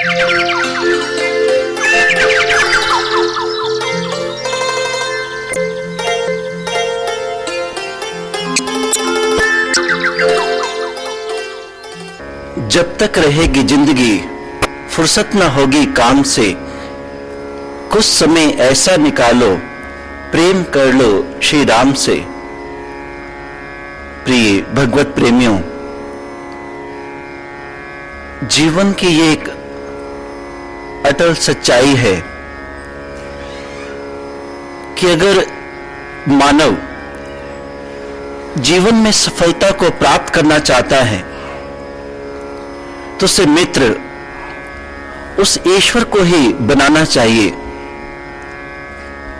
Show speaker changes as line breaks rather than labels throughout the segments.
जब तक रहेगी जिंदगी फुर्सत न होगी काम से, कुछ समय ऐसा निकालो प्रेम कर लो श्री राम से। प्रिय भगवत प्रेमियों, जीवन की ये एक अटल सच्चाई है कि अगर मानव जीवन में सफलता को प्राप्त करना चाहता है तो उसे मित्र उस ईश्वर को ही बनाना चाहिए।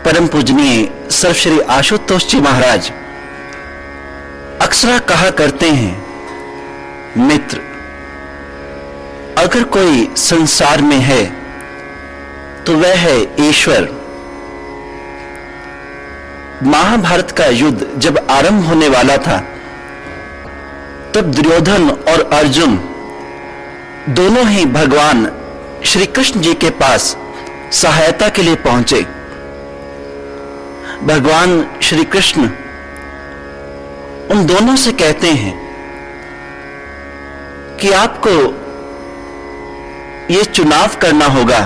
परम पूजनीय सर्वश्री आशुतोष जी महाराज अक्सर कहा करते हैं, मित्र अगर कोई संसार में है तो वह है ईश्वर। महाभारत का युद्ध जब आरंभ होने वाला था तब दुर्योधन और अर्जुन दोनों ही भगवान श्री कृष्ण जी के पास सहायता के लिए पहुंचे। भगवान श्री कृष्ण उन दोनों से कहते हैं कि आपको यह चुनाव करना होगा,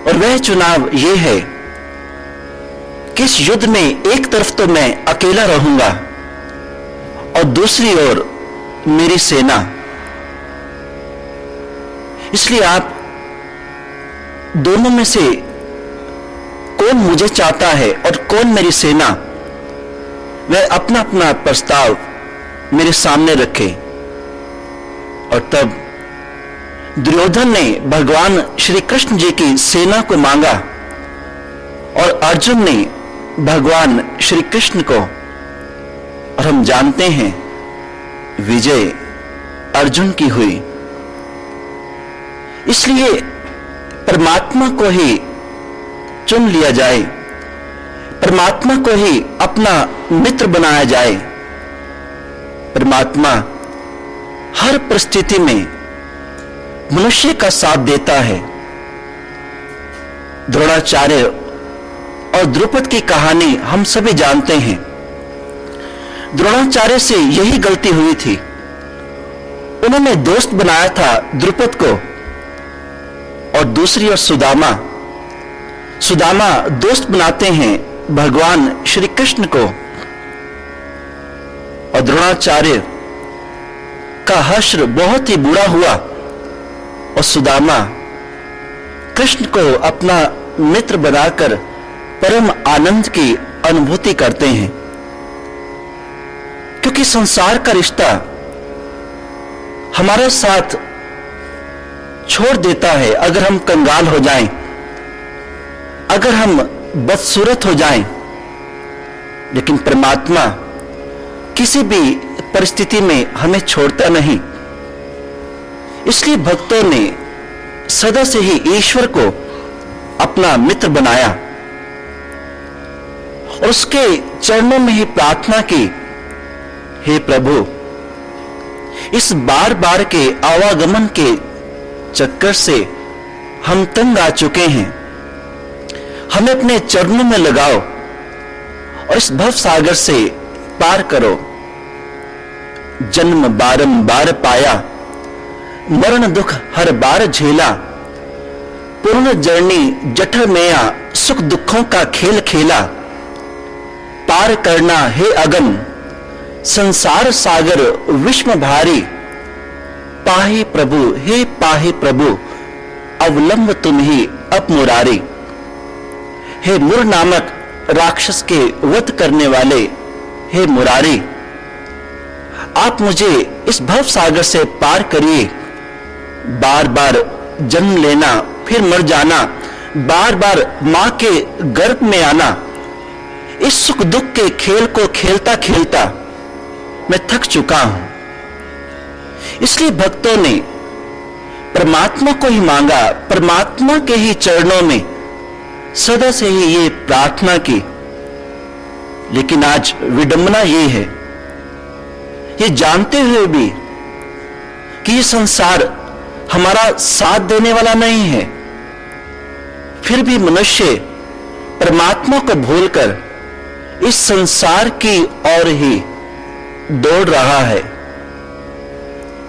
और वह चुनाव यह है कि इस युद्ध में एक तरफ तो मैं अकेला रहूंगा और दूसरी ओर मेरी सेना। इसलिए आप दोनों में से कौन मुझे चाहता है और कौन मेरी सेना, वह अपना अपना प्रस्ताव मेरे सामने रखे। और तब दुर्योधन ने भगवान श्री कृष्ण जी की सेना को मांगा और अर्जुन ने भगवान श्री कृष्ण को, और हम जानते हैं विजय अर्जुन की हुई। इसलिए परमात्मा को ही चुन लिया जाए, परमात्मा को ही अपना मित्र बनाया जाए। परमात्मा हर परिस्थिति में मनुष्य का साथ देता है। द्रोणाचार्य और द्रुपद की कहानी हम सभी जानते हैं। द्रोणाचार्य से यही गलती हुई थी, उन्होंने दोस्त बनाया था द्रुपद को, और दूसरी ओर सुदामा दोस्त बनाते हैं भगवान श्री कृष्ण को। और द्रोणाचार्य का हश्र बहुत ही बुरा हुआ और सुदामा कृष्ण को अपना मित्र बनाकर परम आनंद की अनुभूति करते हैं। क्योंकि संसार का रिश्ता हमारे साथ छोड़ देता है अगर हम कंगाल हो जाएं, अगर हम बदसूरत हो जाएं, लेकिन परमात्मा किसी भी परिस्थिति में हमें छोड़ता नहीं। इसलिए भक्तों ने सदा से ही ईश्वर को अपना मित्र बनाया और उसके चरणों में ही प्रार्थना की, हे प्रभु, इस बार बार के आवागमन के चक्कर से हम तंग आ चुके हैं, हमें अपने चरणों में लगाओ और इस भव सागर से पार करो। जन्म बारंबार पाया, मरण दुख हर बार झेला, पूर्ण जर्नी जठर मेया, सुख दुखों का खेल खेला। पार करना हे अगम, संसार सागर विश्व भारी। पाहि प्रभु, हे पाहि प्रभु, अवलंब तुम ही अपमुरारी। हे मुर नामक राक्षस के वध करने वाले, हे मुरारी, आप मुझे इस भव सागर से पार करिए। बार बार जन्म लेना फिर मर जाना, बार बार मां के गर्भ में आना, इस सुख दुख के खेल को खेलता खेलता मैं थक चुका हूं। इसलिए भक्तों ने परमात्मा को ही मांगा, परमात्मा के ही चरणों में सदा से ही ये प्रार्थना की। लेकिन आज विडंबना ये है, ये जानते हुए भी कि ये संसार हमारा साथ देने वाला नहीं है, फिर भी मनुष्य परमात्मा को भूलकर इस संसार की ओर ही दौड़ रहा है।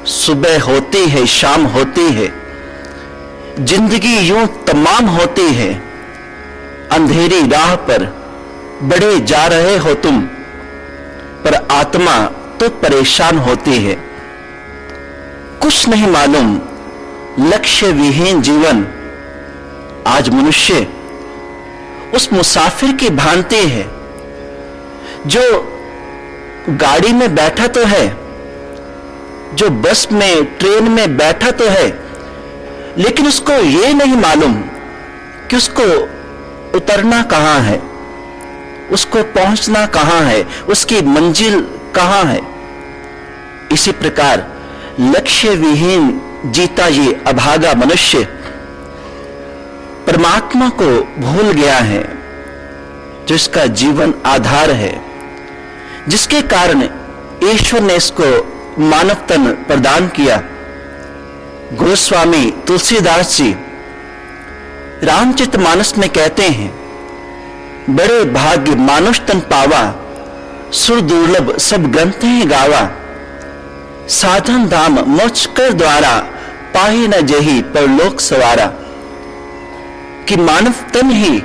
सुबह होती है, शाम होती है, जिंदगी यूं तमाम होती है। अंधेरी राह पर बढ़े जा रहे हो तुम, पर आत्मा तो परेशान होती है। कुछ नहीं मालूम, लक्ष्य विहीन जीवन। आज मनुष्य उस मुसाफिर की भांति है जो गाड़ी में बैठा तो है, जो बस में, ट्रेन में बैठा तो है, लेकिन उसको यह नहीं मालूम कि उसको उतरना कहां है, उसको पहुंचना कहां है, उसकी मंजिल कहां है। इसी प्रकार लक्ष्य विहीन जीता ये अभागा मनुष्य परमात्मा को भूल गया है, जो इसका जीवन आधार है, जिसके कारण ईश्वर ने इसको मानव तन प्रदान किया। गोस्वामी तुलसीदास जी रामचरितमानस में कहते हैं, बड़े भाग्य मानुष तन पावा, सुर दुर्लभ सब ग्रंथ ही गावा। साधन धाम मोक्ष कर द्वारा, पाही न जही परलोक सवारा। कि मानव तन ही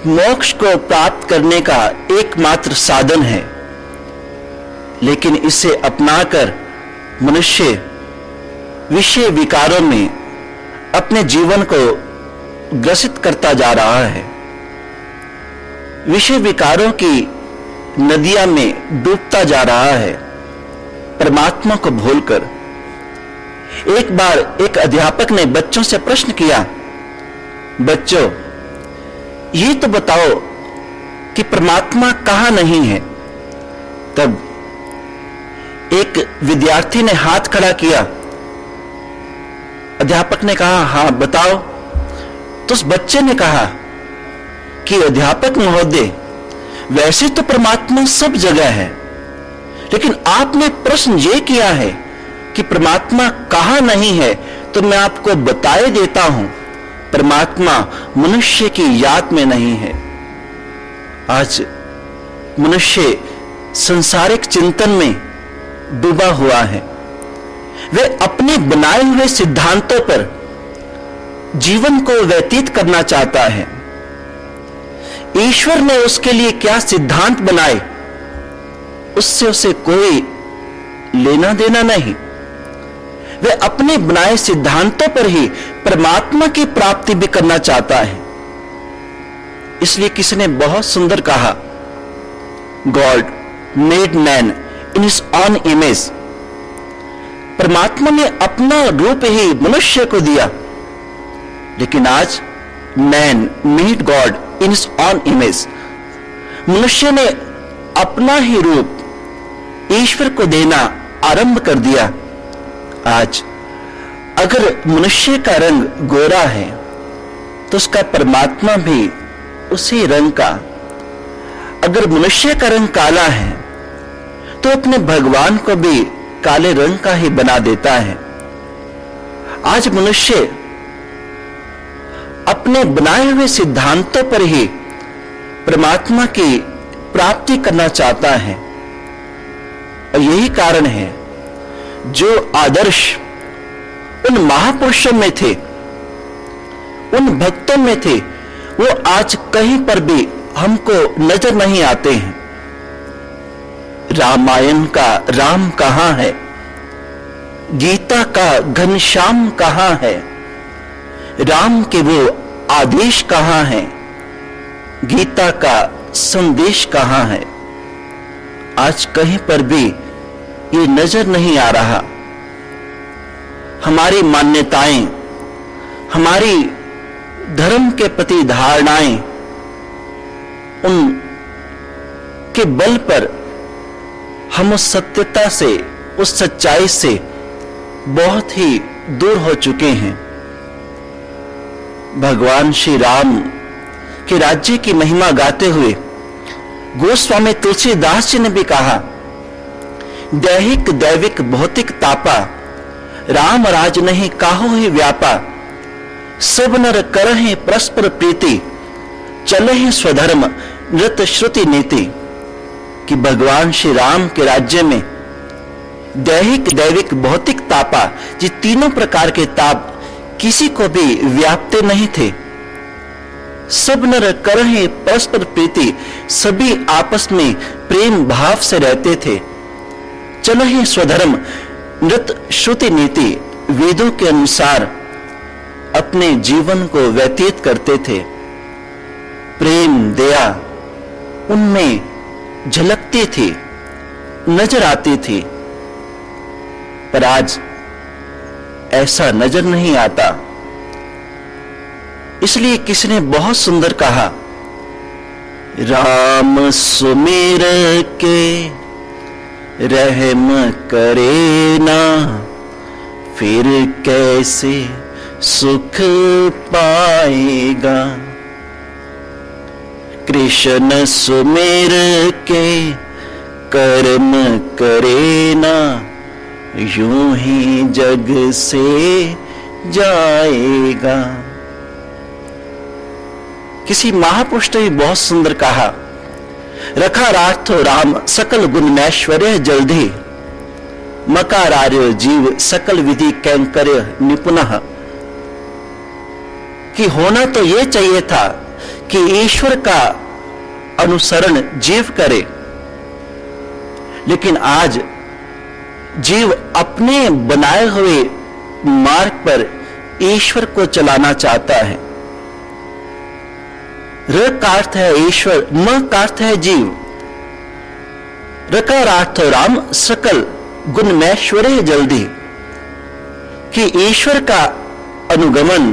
मोक्ष को प्राप्त करने का एकमात्र साधन है, लेकिन इसे अपनाकर मनुष्य विषय विकारों में अपने जीवन को ग्रसित करता जा रहा है। विषय विकारों की नदियां में डूबता जा रहा है, परमात्मा को भूलकर। एक बार एक अध्यापक ने बच्चों से प्रश्न किया, बच्चों ये तो बताओ कि परमात्मा कहां नहीं है। तब एक विद्यार्थी ने हाथ खड़ा किया। अध्यापक ने कहा, हां बताओ। तो उस बच्चे ने कहा कि अध्यापक महोदय, वैसे तो परमात्मा सब जगह है, लेकिन आपने प्रश्न ये किया है कि परमात्मा कहां नहीं है, तो मैं आपको बताए देता हूं, परमात्मा मनुष्य की याद में नहीं है। आज मनुष्य सांसारिक चिंतन में डूबा हुआ है। वे अपने बनाए हुए सिद्धांतों पर जीवन को व्यतीत करना चाहता है। ईश्वर ने उसके लिए क्या सिद्धांत बनाए, उससे उसे कोई लेना देना नहीं। वे अपने बनाए सिद्धांतों पर ही परमात्मा की प्राप्ति भी करना चाहता है। इसलिए किसी ने बहुत सुंदर कहा, God made man in his own image. परमात्मा ने अपना रूप ही मनुष्य को दिया, लेकिन आज man made God in his own image. मनुष्य ने अपना ही रूप ईश्वर को देना आरंभ कर दिया। आज अगर मनुष्य का रंग गोरा है, तो उसका परमात्मा भी उसी रंग का। अगर मनुष्य का रंग काला है, तो अपने भगवान को भी काले रंग का ही बना देता है। आज मनुष्य अपने बनाए हुए सिद्धांतों पर ही परमात्मा की प्राप्ति करना चाहता है। और यही कारण है जो आदर्श उन महापुरुषों में थे, उन भक्तों में थे, वो आज कहीं पर भी हमको नजर नहीं आते हैं। रामायण का राम कहां है, गीता का घनश्याम कहां है, राम के वो आदेश कहां है, गीता का संदेश कहां है। आज कहीं पर भी ये नजर नहीं आ रहा। हमारी मान्यताएं, हमारी धर्म के प्रति धारणाएं, उन के बल पर हम उस सत्यता से, उस सच्चाई से बहुत ही दूर हो चुके हैं। भगवान श्री राम के राज्य की महिमा गाते हुए गोस्वामी तुलसीदास जी ने भी कहा, दैहिक दैविक भौतिक तापा, राम राज नहीं काहो ही व्यापा, सब नर करहि परस्पर प्रीति, चलहि स्वधर्म नृत श्रुति नीति। कि भगवान श्री राम के राज्य में दैहिक दैविक भौतिक तापा, ये तीनों प्रकार के ताप किसी को भी व्यापते नहीं थे। सब नर करहि परस्पर प्रीति, सभी आपस में प्रेम भाव से रहते थे। चलहि स्वधर्म नृत श्रुति नीति, वेदों के अनुसार अपने जीवन को व्यतीत करते थे। प्रेम दया उनमें झलकती थी, नजर आती थी। पर आज ऐसा नजर नहीं आता। इसलिए किसी ने बहुत सुंदर कहा, राम सुमिर के रहम करे ना, फिर कैसे सुख पाएगा। कृष्ण सुमिर के कर्म करे ना, यूं ही जग से जाएगा। किसी महापुरुष ने बहुत सुंदर कहा, रखा राठो राम सकल गुण में ऐश्वर्य जल्दी, मकारार्य जीव सकल विधि कैंकर्य निपुणः। कि होना तो यह चाहिए था कि ईश्वर का अनुसरण जीव करे, लेकिन आज जीव अपने बनाए हुए मार्ग पर ईश्वर को चलाना चाहता है। र का अर्थ है ईश्वर, म का अर्थ है जीव। रकार अर्थ राम सकल गुण में ऐश्वर्य जल्दी, कि ईश्वर का अनुगमन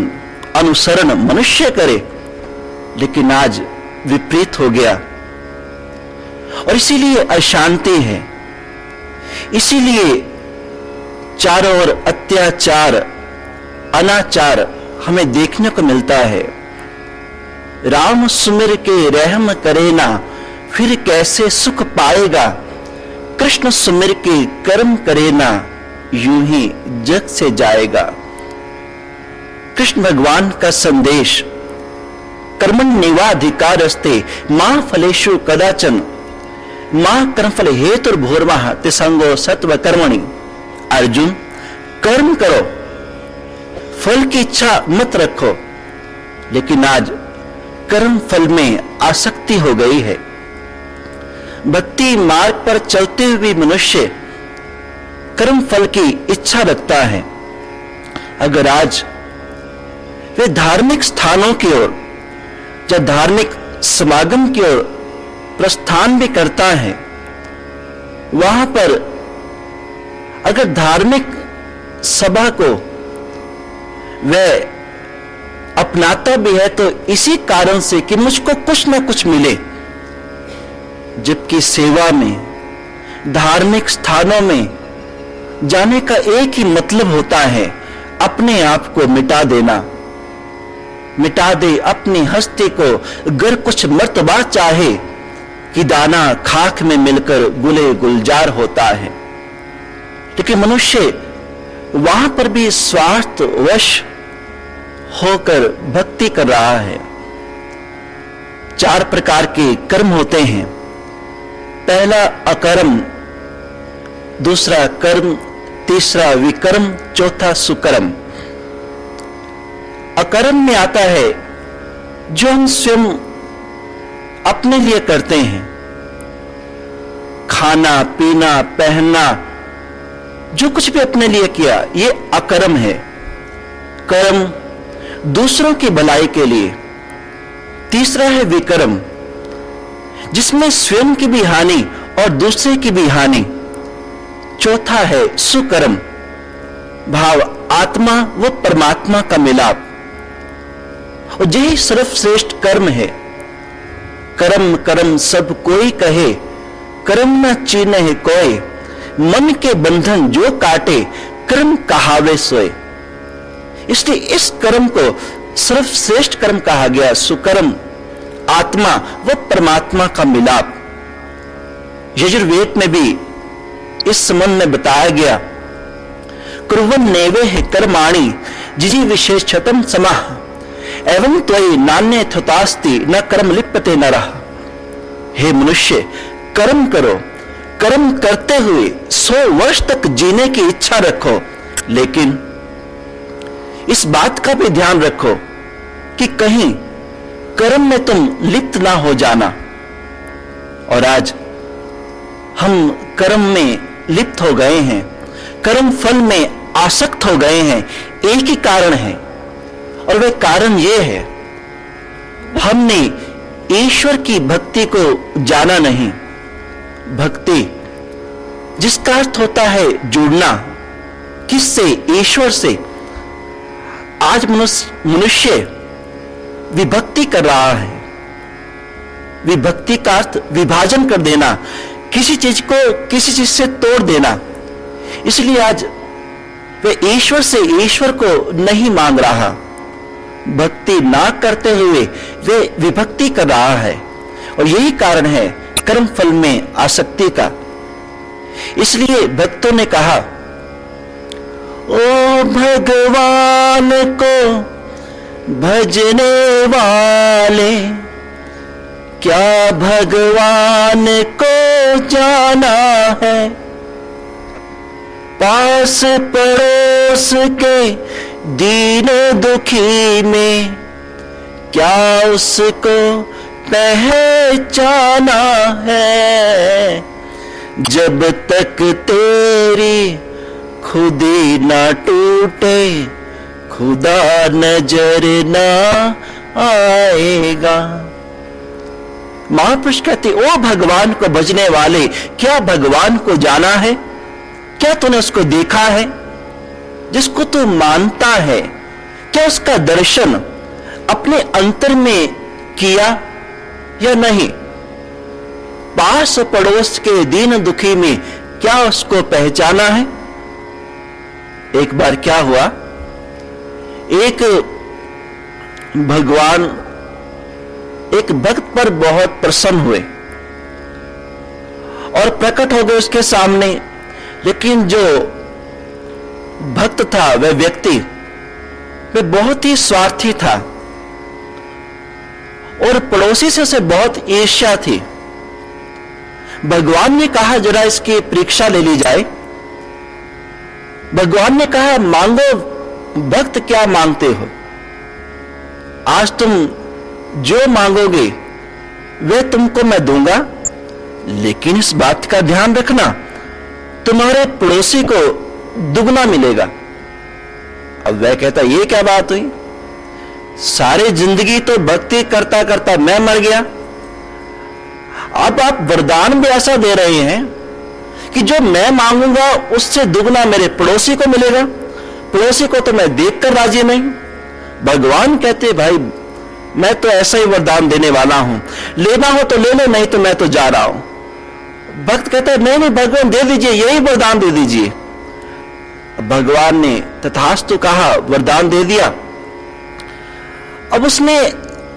अनुसरण मनुष्य करे, लेकिन आज विपरीत हो गया। और इसीलिए अशांति है, इसीलिए चारों ओर अत्याचार अनाचार हमें देखने को मिलता है। राम सुमिर के रहम करे ना, फिर कैसे सुख पाएगा। कृष्ण सुमिर के कर्म करे ना, यूं ही जग से जाएगा। कृष्ण भगवान का संदेश कर्मण्येवाधिकारस्ते मां फलेषु कदाचन, मां कर्मफल हेतुर्भूर्वः तिसंगो सत्व कर्मणि। अर्जुन, कर्म करो, फल की इच्छा मत रखो। लेकिन आज कर्म फल में आसक्ति हो गई है। भक्ति मार्ग पर चलते हुए मनुष्य कर्म फल की इच्छा रखता है। अगर आज वे धार्मिक स्थानों की ओर या धार्मिक समागम की ओर प्रस्थान भी करता है, वहां पर अगर धार्मिक सभा को वह अपनाता भी है तो इसी कारण से कि मुझको कुछ ना कुछ मिले, जबकि सेवा में धार्मिक स्थानों में जाने का एक ही मतलब होता है, अपने आप को मिटा देना। मिटा दे अपनी हस्ती को, अगर कुछ मर्तबा चाहे कि दाना खाक में मिलकर गुले गुलजार होता है। लेकिन मनुष्य वहां पर भी स्वार्थवश होकर भक्ति कर रहा है। 4 प्रकार के कर्म होते हैं। पहला अकर्म, दूसरा कर्म, तीसरा विकर्म, चौथा सुकर्म। अकर्म में आता है जो हम स्वयं अपने लिए करते हैं, खाना पीना पहनना, जो कुछ भी अपने लिए किया, ये अकर्म है। कर्म दूसरों की भलाई के लिए। तीसरा है विकर्म, जिसमें स्वयं की भी हानि और दूसरे की भी हानि। चौथा है सुकर्म, भाव आत्मा व परमात्मा का मिलाप। और यही सर्वश्रेष्ठ कर्म है। कर्म कर्म सब कोई कहे, कर्म न चीन्ह कोय, मन के बंधन जो काटे, कर्म कहावे सोए। इसलिए इस कर्म को सर्वश्रेष्ठ कर्म कहा गया। सुकर्म, आत्मा व परमात्मा का मिलाप। यजुर्वेद में भी इस संबंध में बताया गया, कुर्वन् नैवेह कर्माणि जिजी विशेषतम समाह एवं त्वयि नान्य थुतास्ति न कर्म लिप्यते नरः। हे मनुष्य, कर्म करो, कर्म करते हुए 100 वर्ष तक जीने की इच्छा रखो, लेकिन इस बात का भी ध्यान रखो कि कहीं कर्म में तुम लिप्त ना हो जाना। और आज हम कर्म में लिप्त हो गए हैं, कर्म फल में आसक्त हो गए हैं। एक ही कारण है, और वह कारण यह है, हमने ईश्वर की भक्ति को जाना नहीं। भक्ति जिसका अर्थ होता है जुड़ना, किससे? ईश्वर से। आज मनुष्य विभक्ति कर रहा है। विभक्ति का अर्थ विभाजन कर देना, किसी चीज को किसी चीज से तोड़ देना। इसलिए आज वह ईश्वर से ईश्वर को नहीं मांग रहा। भक्ति ना करते हुए वे विभक्ति कर रहा है, और यही कारण है कर्म फल में आसक्ति का। इसलिए भक्तों ने कहा, ओ भगवान को भजने वाले, क्या भगवान को जाना है? पास पड़ोस के दीन दुखी में क्या उसको पहचाना है? जब तक तेरी खुदी ना टूटे खुदा नजर ना आएगा। महापुरुष कहते, ओ भगवान को भजने वाले, क्या भगवान को जाना है? क्या तूने उसको देखा है? जिसको तू मानता है, क्या उसका दर्शन अपने अंतर में किया या नहीं? पास पड़ोस के दीन दुखी में क्या उसको पहचाना है? एक बार क्या हुआ, एक भगवान एक भक्त पर बहुत प्रसन्न हुए और प्रकट हो गए उसके सामने। लेकिन जो भक्त था, वह व्यक्ति, वह बहुत ही स्वार्थी था और पड़ोसी से उसे बहुत ईर्ष्या थी। भगवान ने कहा, जरा इसकी परीक्षा ले ली जाए। भगवान ने कहा, मांगो भक्त, क्या मांगते हो? आज तुम जो मांगोगे वह तुमको मैं दूंगा, लेकिन इस बात का ध्यान रखना, तुम्हारे पड़ोसी को दुगना मिलेगा। अब वह कहता, ये क्या बात हुई? सारी जिंदगी तो भक्ति करता करता मैं मर गया, अब आप वरदान भी ऐसा दे रहे हैं कि जो मैं मांगूंगा उससे दुगना मेरे पड़ोसी को मिलेगा। पड़ोसी को तो मैं देखकर राजी नहीं। भगवान कहते, भाई मैं तो ऐसा ही वरदान देने वाला हूं, लेना हो तो ले लो, नहीं तो मैं तो जा रहा हूं। भक्त कहता है, नहीं भगवान दे दीजिए, यही वरदान दे दीजिए। भगवान ने तथास्तु कहा, वरदान दे दिया। अब उसने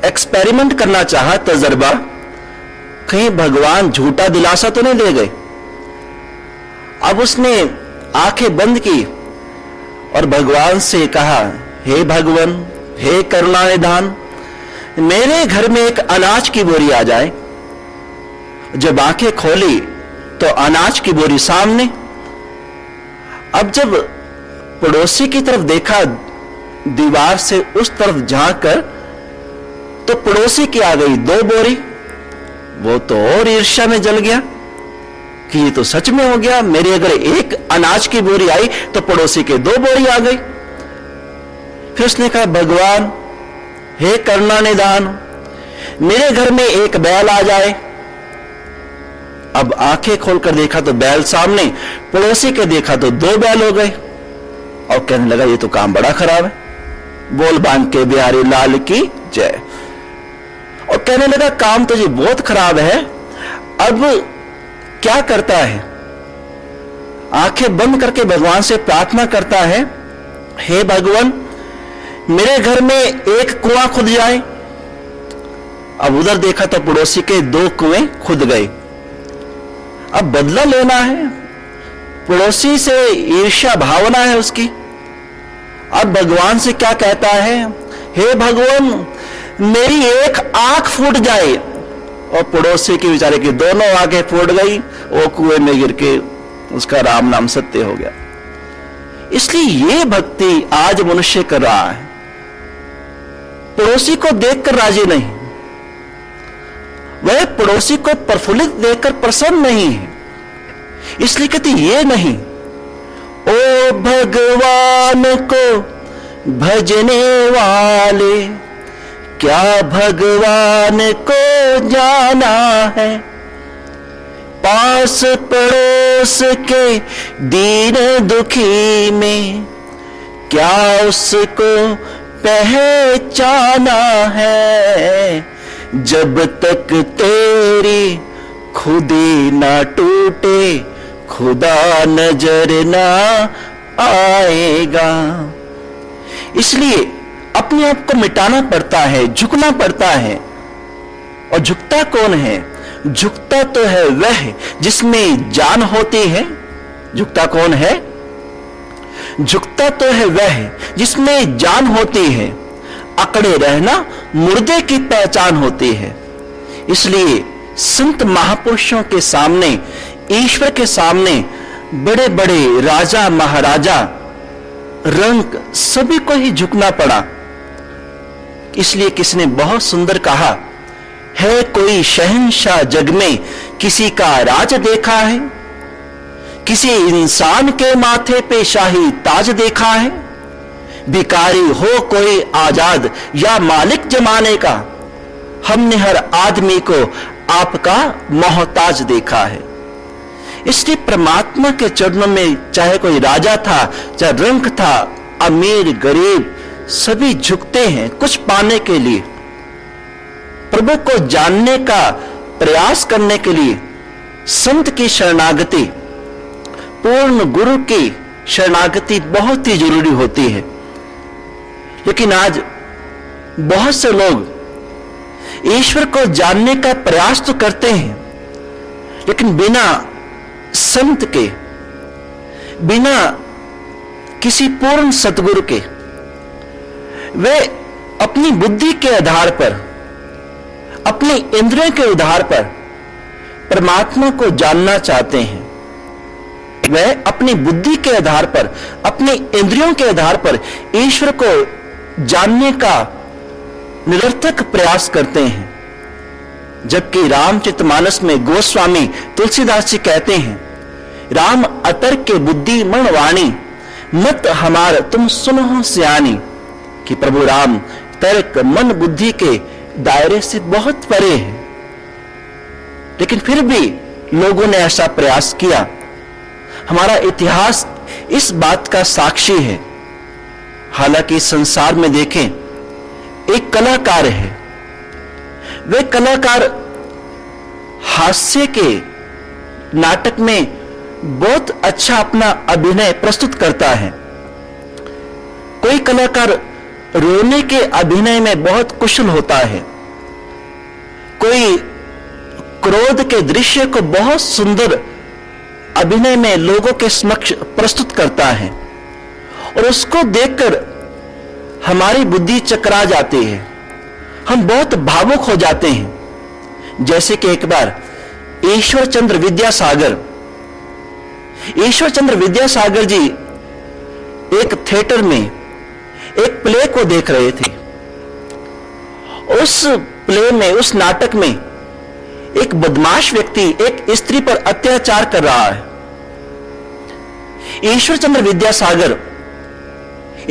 एक्सपेरिमेंट करना चाहा, तजर्बा, कहीं भगवान झूठा दिलासा तो नहीं दे गए। अब उसने आंखें बंद की और भगवान से कहा, हे भगवान, हे करुणा निधान, मेरे घर में एक अनाज की बोरी आ जाए। जब आंखें खोली तो अनाज की बोरी सामने। अब जब पड़ोसी की तरफ देखा, दीवार से उस तरफ झांक कर, तो पड़ोसी की आ गई 2 बोरी। वो तो और ईर्ष्या में जल गया कि ये तो सच में हो गया, मेरी अगर एक अनाज की बोरी आई तो पड़ोसी के 2 बोरी आ गई। फिर उसने कहा, भगवान, हे करुणा निधान, मेरे घर में एक बैल आ जाए। अब आंखें खोलकर देखा तो बैल सामने, पड़ोसी के देखा तो 2 बैल हो गए। और कहने लगा, ये तो काम बड़ा खराब है, बोल बांध के बिहारी लाल की जय। और कहने लगा, काम तो जी बहुत खराब है, अब क्या करता है? आंखें बंद करके भगवान से प्रार्थना करता है, हे भगवान, मेरे घर में एक कुआं खुद जाए। अब उधर देखा तो पड़ोसी के 2 कुएं खुद गए। अब बदला लेना है, पड़ोसी से ईर्ष्या भावना है उसकी। अब भगवान से क्या कहता है, हे भगवान मेरी एक आंख फूट जाए, और पड़ोसी के बेचारे की दोनों आंखें फूट गई, वो कुएं में गिर के उसका राम नाम सत्य हो गया। इसलिए ये भक्ति आज मनुष्य कर रहा है, पड़ोसी को देखकर राजी नहीं, वह पड़ोसी को प्रफुल्लित देखकर प्रसन्न नहीं है। इसलिए कहते ये नहीं, ओ भगवान को भजने वाले क्या भगवान को जाना है, पास पड़ोस के दीन दुखी में क्या उसको पहचाना है, जब तक तेरी खुदी ना टूटे खुदा नजर ना आएगा। इसलिए अपने आप को मिटाना पड़ता है, झुकना पड़ता है। और झुकता कौन है? झुकता तो है वह जिसमें जान होती है। झुकता कौन है? झुकता तो है वह जिसमें जान होती है। अकड़े रहना मुर्दे की पहचान होती है। इसलिए संत महापुरुषों के सामने, ईश्वर के सामने बड़े बड़े राजा महाराजा रंक सभी को ही झुकना पड़ा। इसलिए किसने बहुत सुंदर कहा है, कोई शहंशाह जग में किसी का राज देखा है, किसी इंसान के माथे पे शाही ताज देखा है, भिखारी हो कोई आजाद या मालिक जमाने का, हमने हर आदमी को आपका मोहताज देखा है। इसलिए परमात्मा के चरणों में चाहे कोई राजा था, चाहे रंक था, अमीर गरीब सभी झुकते हैं कुछ पाने के लिए। प्रभु को जानने का प्रयास करने के लिए संत की शरणागति, पूर्ण गुरु की शरणागति बहुत ही जरूरी होती है। लेकिन आज बहुत से लोग ईश्वर को जानने का प्रयास तो करते हैं, लेकिन बिना संत के, बिना किसी पूर्ण सतगुरु के, वे अपनी बुद्धि के आधार पर, अपनी इंद्रियों के आधार पर परमात्मा को जानना चाहते हैं। वह अपनी बुद्धि के आधार पर, अपनी इंद्रियों के आधार पर ईश्वर को जानने का निरर्थक प्रयास करते हैं। जबकि रामचरितमानस में गोस्वामी तुलसीदास जी कहते हैं, राम अतर्क के बुद्धि मन वाणी, मत हमार तुम सुनो सियानी, कि प्रभु राम तर्क मन बुद्धि के दायरे से बहुत परे है। लेकिन फिर भी लोगों ने ऐसा प्रयास किया। हमारा इतिहास इस बात का साक्षी है। हालांकि संसार में देखें, एक कलाकार है, वे कलाकार हास्य के नाटक में बहुत अच्छा अपना अभिनय प्रस्तुत करता है। कोई कलाकार रोने के अभिनय में बहुत कुशल होता है, कोई क्रोध के दृश्य को बहुत सुंदर अभिनय में लोगों के समक्ष प्रस्तुत करता है, और उसको देखकर हमारी बुद्धि चकरा जाती है, हम बहुत भावुक हो जाते हैं। जैसे कि एक बार ईश्वर चंद्र विद्यासागर जी एक थिएटर में एक प्ले को देख रहे थे। उस प्ले में, उस नाटक में एक बदमाश व्यक्ति एक स्त्री पर अत्याचार कर रहा है। ईश्वर चंद्र विद्यासागर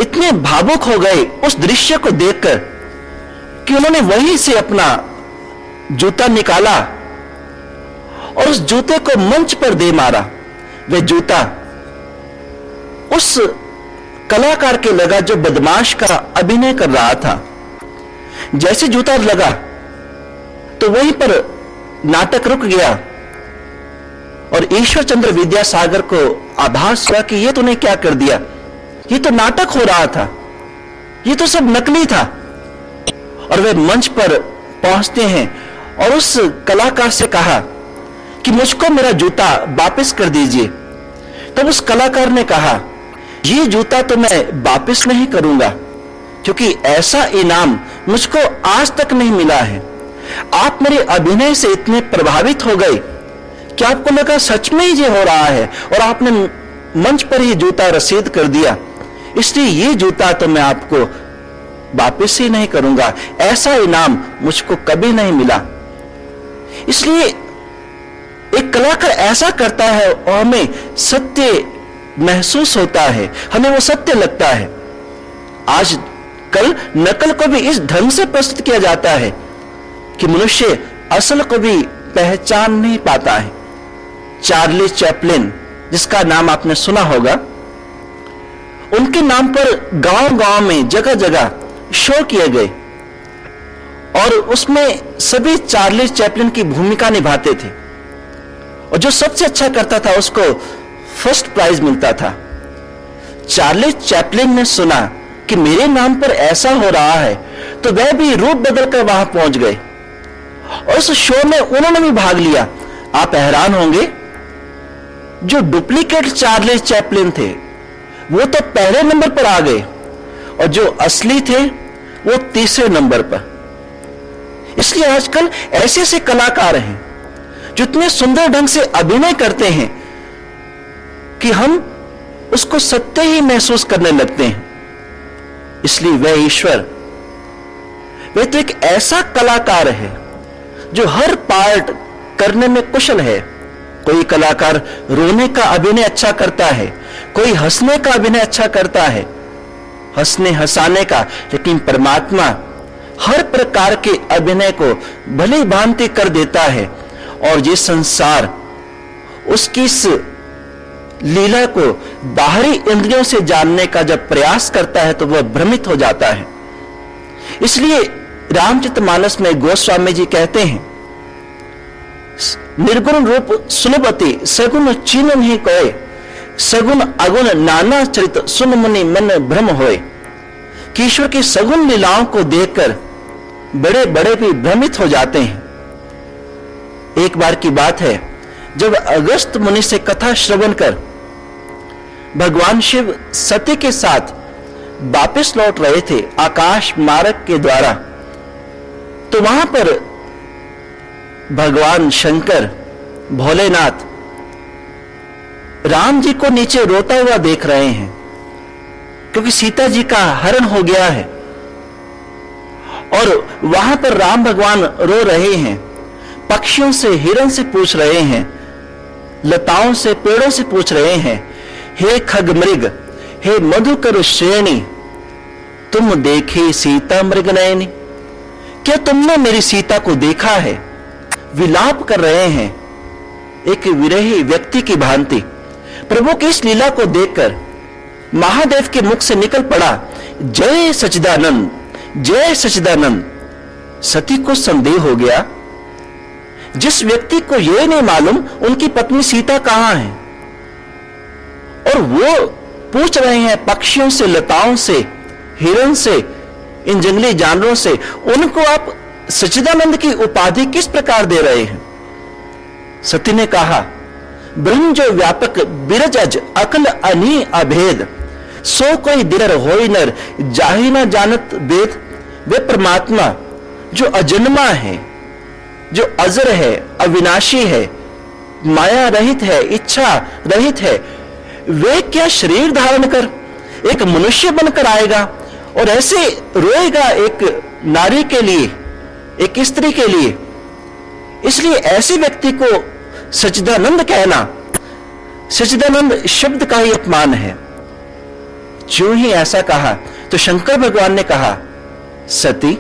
इतने भावुक हो गए उस दृश्य को देखकर कि उन्होंने वहीं से अपना जूता निकाला और उस जूते को मंच पर दे मारा। वह जूता उस कलाकार के लगा जो बदमाश का अभिनय कर रहा था। जैसे जूता लगा तो वहीं पर नाटक रुक गया और ईश्वर चंद्र विद्यासागर को आभास हुआ कि ये तूने क्या कर दिया, ये तो नाटक हो रहा था, ये तो सब नकली था। और वे मंच पर पहुंचते हैं और उस कलाकार से कहा कि मुझको मेरा जूता वापस कर दीजिए। तब उस कलाकार ने कहा, ये जूता तो मैं वापस नहीं करूंगा, क्योंकि ऐसा इनाम मुझको आज तक नहीं मिला है। आप मेरे अभिनय से इतने प्रभावित हो गए कि आपको लगा सच में ही ये हो रहा है, और आपने मंच पर ही जूता रसीद कर दिया, इसलिए ये जूता तो मैं आपको वापस ही नहीं करूंगा, ऐसा इनाम मुझको कभी नहीं मिला। इसलिए एक कलाकार ऐसा करता है और हमें सत्य महसूस होता है, हमें वो सत्य लगता है। आज कल नकल को भी इस ढंग से प्रस्तुत किया जाता है कि मनुष्य असल को भी पहचान नहीं पाता है। चार्ली चैपलिन, जिसका नाम आपने सुना होगा, उनके नाम पर गांव-गांव में जगह जगह शो किए गए और उसमें सभी चार्ली चैपलिन की भूमिका निभाते थे, और जो सबसे अच्छा करता था उसको फर्स्ट प्राइज मिलता था। चार्ली चैपलिन ने सुना कि मेरे नाम पर ऐसा हो रहा है, तो वह भी रूप बदलकर वहां पहुंच गए और उस शो में उन्होंने भी भाग लिया। आप हैरान होंगे, जो डुप्लीकेट चार्ली चैपलिन थे वो तो पहले नंबर पर आ गए, और जो असली थे वो तीसरे नंबर पर। इसलिए आजकल ऐसे ऐसे कलाकार हैं जो इतने सुंदर ढंग से अभिनय करते हैं कि हम उसको सत्य ही महसूस करने लगते हैं। इसलिए वह ईश्वर, वह तो एक ऐसा कलाकार है जो हर पार्ट करने में कुशल है। कोई कलाकार रोने का अभिनय अच्छा करता है, कोई हंसने का अभिनय अच्छा करता है, हंसने हंसाने का, लेकिन परमात्मा हर प्रकार के अभिनय को भली भांति कर देता है, और ये संसार उसकी इस लीला को बाहरी इंद्रियों से जानने का जब प्रयास करता है तो वह भ्रमित हो जाता है। इसलिए रामचरितमानस में गोस्वामी जी कहते हैं, निर्गुण रूप सुलभति सगुण चीन नहीं कोय, सगुण अगुण नाना चरित सुन मुनि मन भ्रम होए। कि ईश्वर की सगुण लीलाओं को देखकर बड़े बड़े भी भ्रमित हो जाते हैं। एक बार की बात है, जब अगस्त मुनि से कथा श्रवण कर भगवान शिव सती के साथ वापस लौट रहे थे आकाश मार्ग के द्वारा, तो वहां पर भगवान शंकर भोलेनाथ राम जी को नीचे रोता हुआ देख रहे हैं, क्योंकि सीता जी का हरण हो गया है। और वहां पर राम भगवान रो रहे हैं, पक्षियों से, हिरण से पूछ रहे हैं, लताओं से, पेड़ों से पूछ रहे हैं, हे खग मृग, हे मधुकर श्रेणी, तुम देखी सीता मृग नयनी, क्या तुमने मेरी सीता को देखा है? विलाप कर रहे हैं एक विरही व्यक्ति की भांति। प्रभु की इस लीला को देखकर महादेव के मुख से निकल पड़ा, जय सच्चिदानंद, जय सच्चिदानंद। सती को संदेह हो गया, जिस व्यक्ति को यह नहीं मालूम उनकी पत्नी सीता कहां है, और वो पूछ रहे हैं पक्षियों से, लताओं से, हिरण से, इन जंगली जानवरों से, उनको आप सच्चिदानंद की उपाधि किस प्रकार दे रहे हैं? सती ने कहा, ब्रह्म जो व्यापक बिरजज अकल अनी अभेद, सो कोई दिनर होई नर जाहि न जानत वेद। वे परमात्मा जो अजन्मा है, जो अजर है, अविनाशी है, माया रहित है, इच्छा रहित है, वे क्या शरीर धारण कर एक मनुष्य बनकर आएगा और ऐसे रोएगा एक नारी के लिए, एक स्त्री के लिए? इसलिए ऐसे व्यक्ति को सच्चिदानंद कहना, सच्चिदानंद शब्द का ही अपमान है। जो ही ऐसा कहा तो शंकर भगवान ने कहा, सती,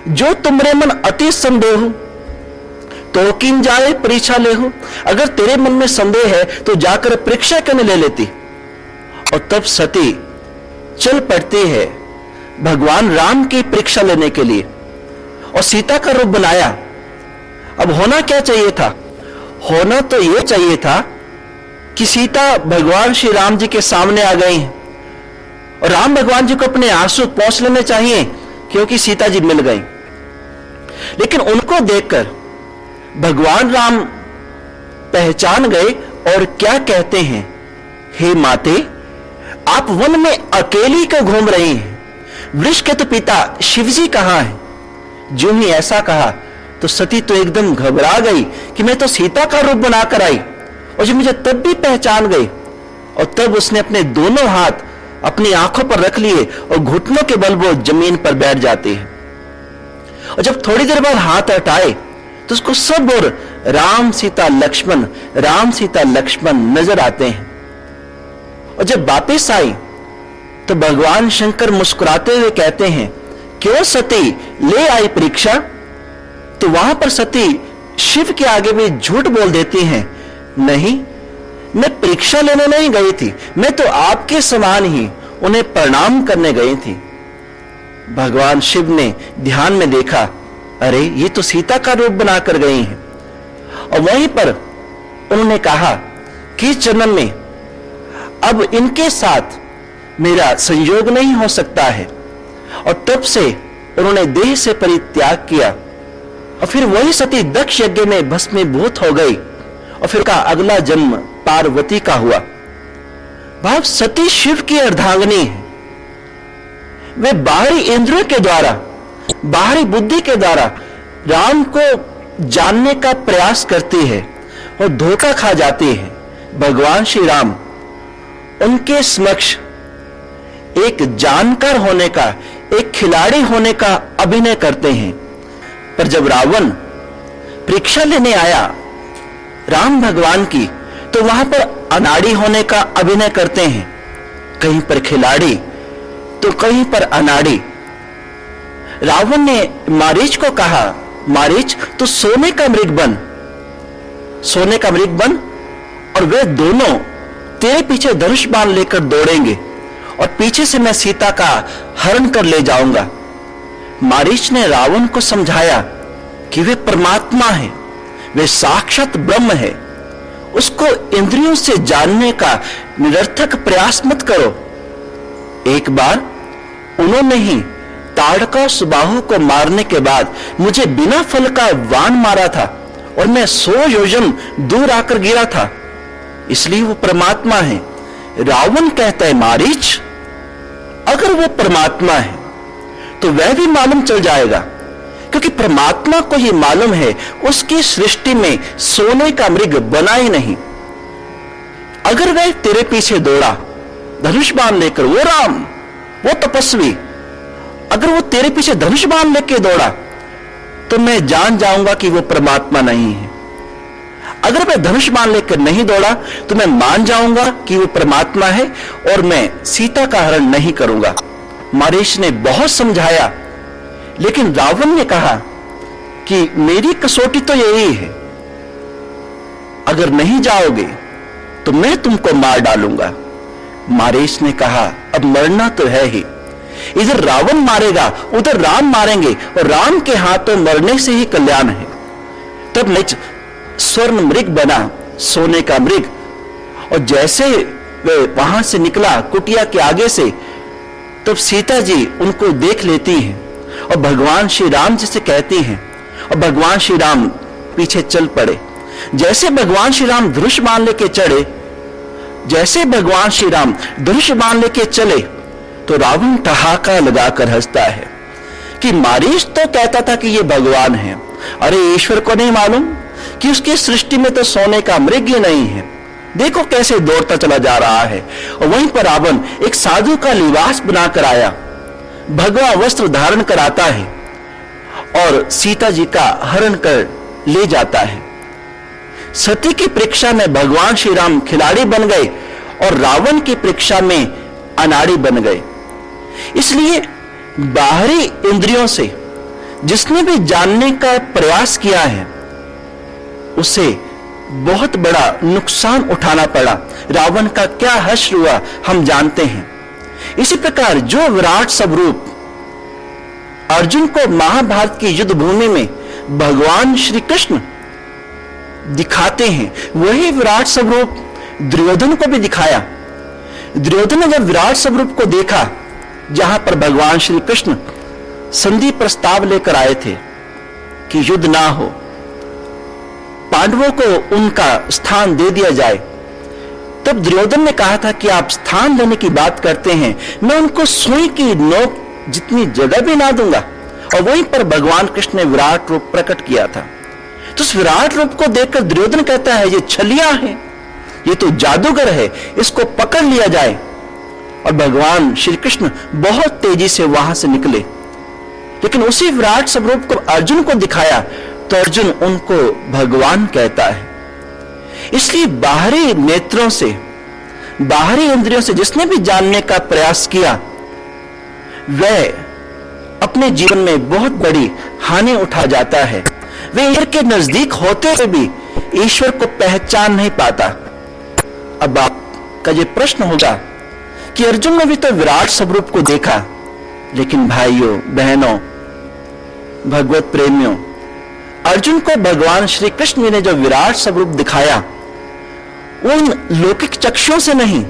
जो तुमरे मन अति संदेह तो किन जाए परीक्षा ले हो। अगर तेरे मन में संदेह है तो जाकर परीक्षा करने ले लेती। और तब सती चल पड़ती है भगवान राम की परीक्षा लेने के लिए, और सीता का रूप बनाया। अब होना क्या चाहिए था? होना तो यह चाहिए था कि सीता भगवान श्री राम जी के सामने आ गई हैं, और राम भगवान जी को अपने आंसू पोंछ लेने चाहिए क्योंकि सीता जी मिल गई। लेकिन उनको देखकर भगवान राम पहचान गए और क्या कहते हैं, हे माते, आप वन में अकेली क्यों घूम रही हैं? वृक्ष के तो पिता शिवजी कहाँ हैं? जो ही ऐसा कहा तो सती तो एकदम घबरा गई कि मैं तो सीता का रूप बनाकर आई, और जो मुझे तब भी पहचान गई। और तब उसने अपने दोनों हाथ अपनी आंखों पर रख लिए और घुटनों के बल वो जमीन पर बैठ जाती है। और जब थोड़ी देर बाद हाथ हटाए तो उसको सब और राम सीता लक्ष्मण, राम सीता लक्ष्मण नजर आते हैं। और जब वापिस आई तो भगवान शंकर मुस्कुराते हुए कहते हैं, क्यों सती ले आई परीक्षा? तो वहां पर सती शिव के आगे भी झूठ बोल देती हैं, नहीं, मैं परीक्षा लेने नहीं गई थी, मैं तो आपके समान ही उन्हें प्रणाम करने गई थी। भगवान शिव ने ध्यान में देखा, अरे ये तो सीता का रूप बनाकर गई हैं। और वहीं पर उन्होंने कहा कि इस जन्म में अब इनके साथ मेरा संयोग नहीं हो सकता है। और तब से उन्होंने देह से परित्याग किया। और फिर वही सती दक्ष यज्ञ में भस्मीभूत हो गई। और फिर का अगला जन्म पार्वती का हुआ। भाव सती शिव की अर्धांगिनी है। वे बाहरी इंद्रियों के द्वारा, बाहरी बुद्धि के द्वारा राम को जानने का प्रयास करती है और धोखा खा जाती है। भगवान श्री राम उनके समक्ष एक जानकार होने का, एक खिलाड़ी होने का अभिनय करते हैं। पर जब रावण परीक्षा लेने आया राम भगवान की, तो वहां पर अनाड़ी होने का अभिनय करते हैं। कहीं पर खिलाड़ी तो कहीं पर अनाड़ी। रावण ने मारीच को कहा, मारीच तो सोने का मृग बन, सोने का मृग बन, और वे दोनों तेरे पीछे धनुष बाण लेकर दौड़ेंगे और पीछे से मैं सीता का हरण कर ले जाऊंगा। मारीच ने रावण को समझाया कि वे परमात्मा है, वे साक्षात ब्रह्म है, उसको इंद्रियों से जानने का निरर्थक प्रयास मत करो। एक बार उन्होंने ही ताड़का सुबाहु को मारने के बाद मुझे बिना फल का वाण मारा था और मैं 100 योजन दूर आकर गिरा था, इसलिए वो परमात्मा है। रावण कहता है, मारीच, अगर वो परमात्मा है तो वह भी मालूम चल जाएगा, क्योंकि परमात्मा को ये मालूम है उसकी सृष्टि में सोने का मृग बना ही नहीं। अगर वह तेरे पीछे दौड़ा धनुष बाण लेकर, वो राम, वो तपस्वी, अगर वो तेरे पीछे धनुष बाण लेकर दौड़ा तो मैं जान जाऊंगा कि वो परमात्मा नहीं है। अगर वह धनुष बाण लेकर नहीं दौड़ा तो मैं मान जाऊंगा कि वो परमात्मा है और मैं सीता का हरण नहीं करूंगा। मारीच ने बहुत समझाया, लेकिन रावण ने कहा कि मेरी कसौटी तो यही है, अगर नहीं जाओगे तो मैं तुमको मार डालूंगा। मारीच ने कहा, अब मरना तो है ही, इधर रावण मारेगा उधर राम मारेंगे, और राम के हाथों मरने से ही कल्याण है। तब निज स्वर्ण मृग बना, सोने का मृग, और जैसे वे वहां से निकला कुटिया के आगे से, तब सीता जी उनको देख लेती हैं और भगवान श्री राम जी से कहती हैं, और भगवान श्री राम पीछे चल पड़े। जैसे भगवान श्री राम धनुष बाण लेके चढ़े, जैसे भगवान श्री राम धनुष बाण लेके चले, तो रावण ठहाका लगाकर हंसता है कि मारीच तो कहता था कि ये भगवान है, अरे ईश्वर को नहीं मालूम कि उसकी सृष्टि में तो सोने का मृग ही नहीं है, देखो कैसे दौड़ता चला जा रहा है। और वहीं पर रावण एक साधु का लिबास बनाकर आया, भगवा वस्त्र धारण कर आता है और सीता जी का हरण कर ले जाता है। सती की परीक्षा में भगवान श्री राम खिलाड़ी बन गए और रावण की परीक्षा में अनाड़ी बन गए। इसलिए बाहरी इंद्रियों से जिसने भी जानने का प्रयास किया है उसे बहुत बड़ा नुकसान उठाना पड़ा। रावण का क्या हश्र हुआ हम जानते हैं। इसी प्रकार जो विराट स्वरूप अर्जुन को महाभारत की युद्ध भूमि में भगवान श्री कृष्ण दिखाते हैं, वही विराट स्वरूप दुर्योधन को भी दिखाया। दुर्योधन ने जब विराट स्वरूप को देखा, जहां पर भगवान श्री कृष्ण संधि प्रस्ताव लेकर आए थे कि युद्ध ना हो, पांडवों को उनका स्थान दे दिया जाए, तब दुर्योधन ने कहा था कि आप स्थान लेने की बात करते हैं, मैं उनको सुई की नोक जितनी जगह भी ना दूंगा। और वहीं पर भगवान कृष्ण ने विराट रूप प्रकट किया था। तो उस विराट रूप को देखकर दुर्योधन कहता है, ये छलिया है, ये तो जादूगर है, इसको पकड़ लिया जाए। और भगवान श्री कृष्ण बहुत तेजी से वहां से निकले, लेकिन उसी विराट स्वरूप को अर्जुन को दिखाया तो अर्जुन उनको भगवान कहता है। इसलिए बाहरी नेत्रों से, बाहरी इंद्रियों से जिसने भी जानने का प्रयास किया, वह अपने जीवन में बहुत बड़ी हानि उठा जाता है। वह ईश्वर के नजदीक होते हुए भी ईश्वर को पहचान नहीं पाता। अब आपका यह प्रश्न होगा कि अर्जुन ने भी तो विराट स्वरूप को देखा, लेकिन भाइयों बहनों भगवत प्रेमियों, अर्जुन को भगवान श्री कृष्ण ने जो विराट स्वरूप दिखाया, उन लौकिक चक्षुओं से नहीं,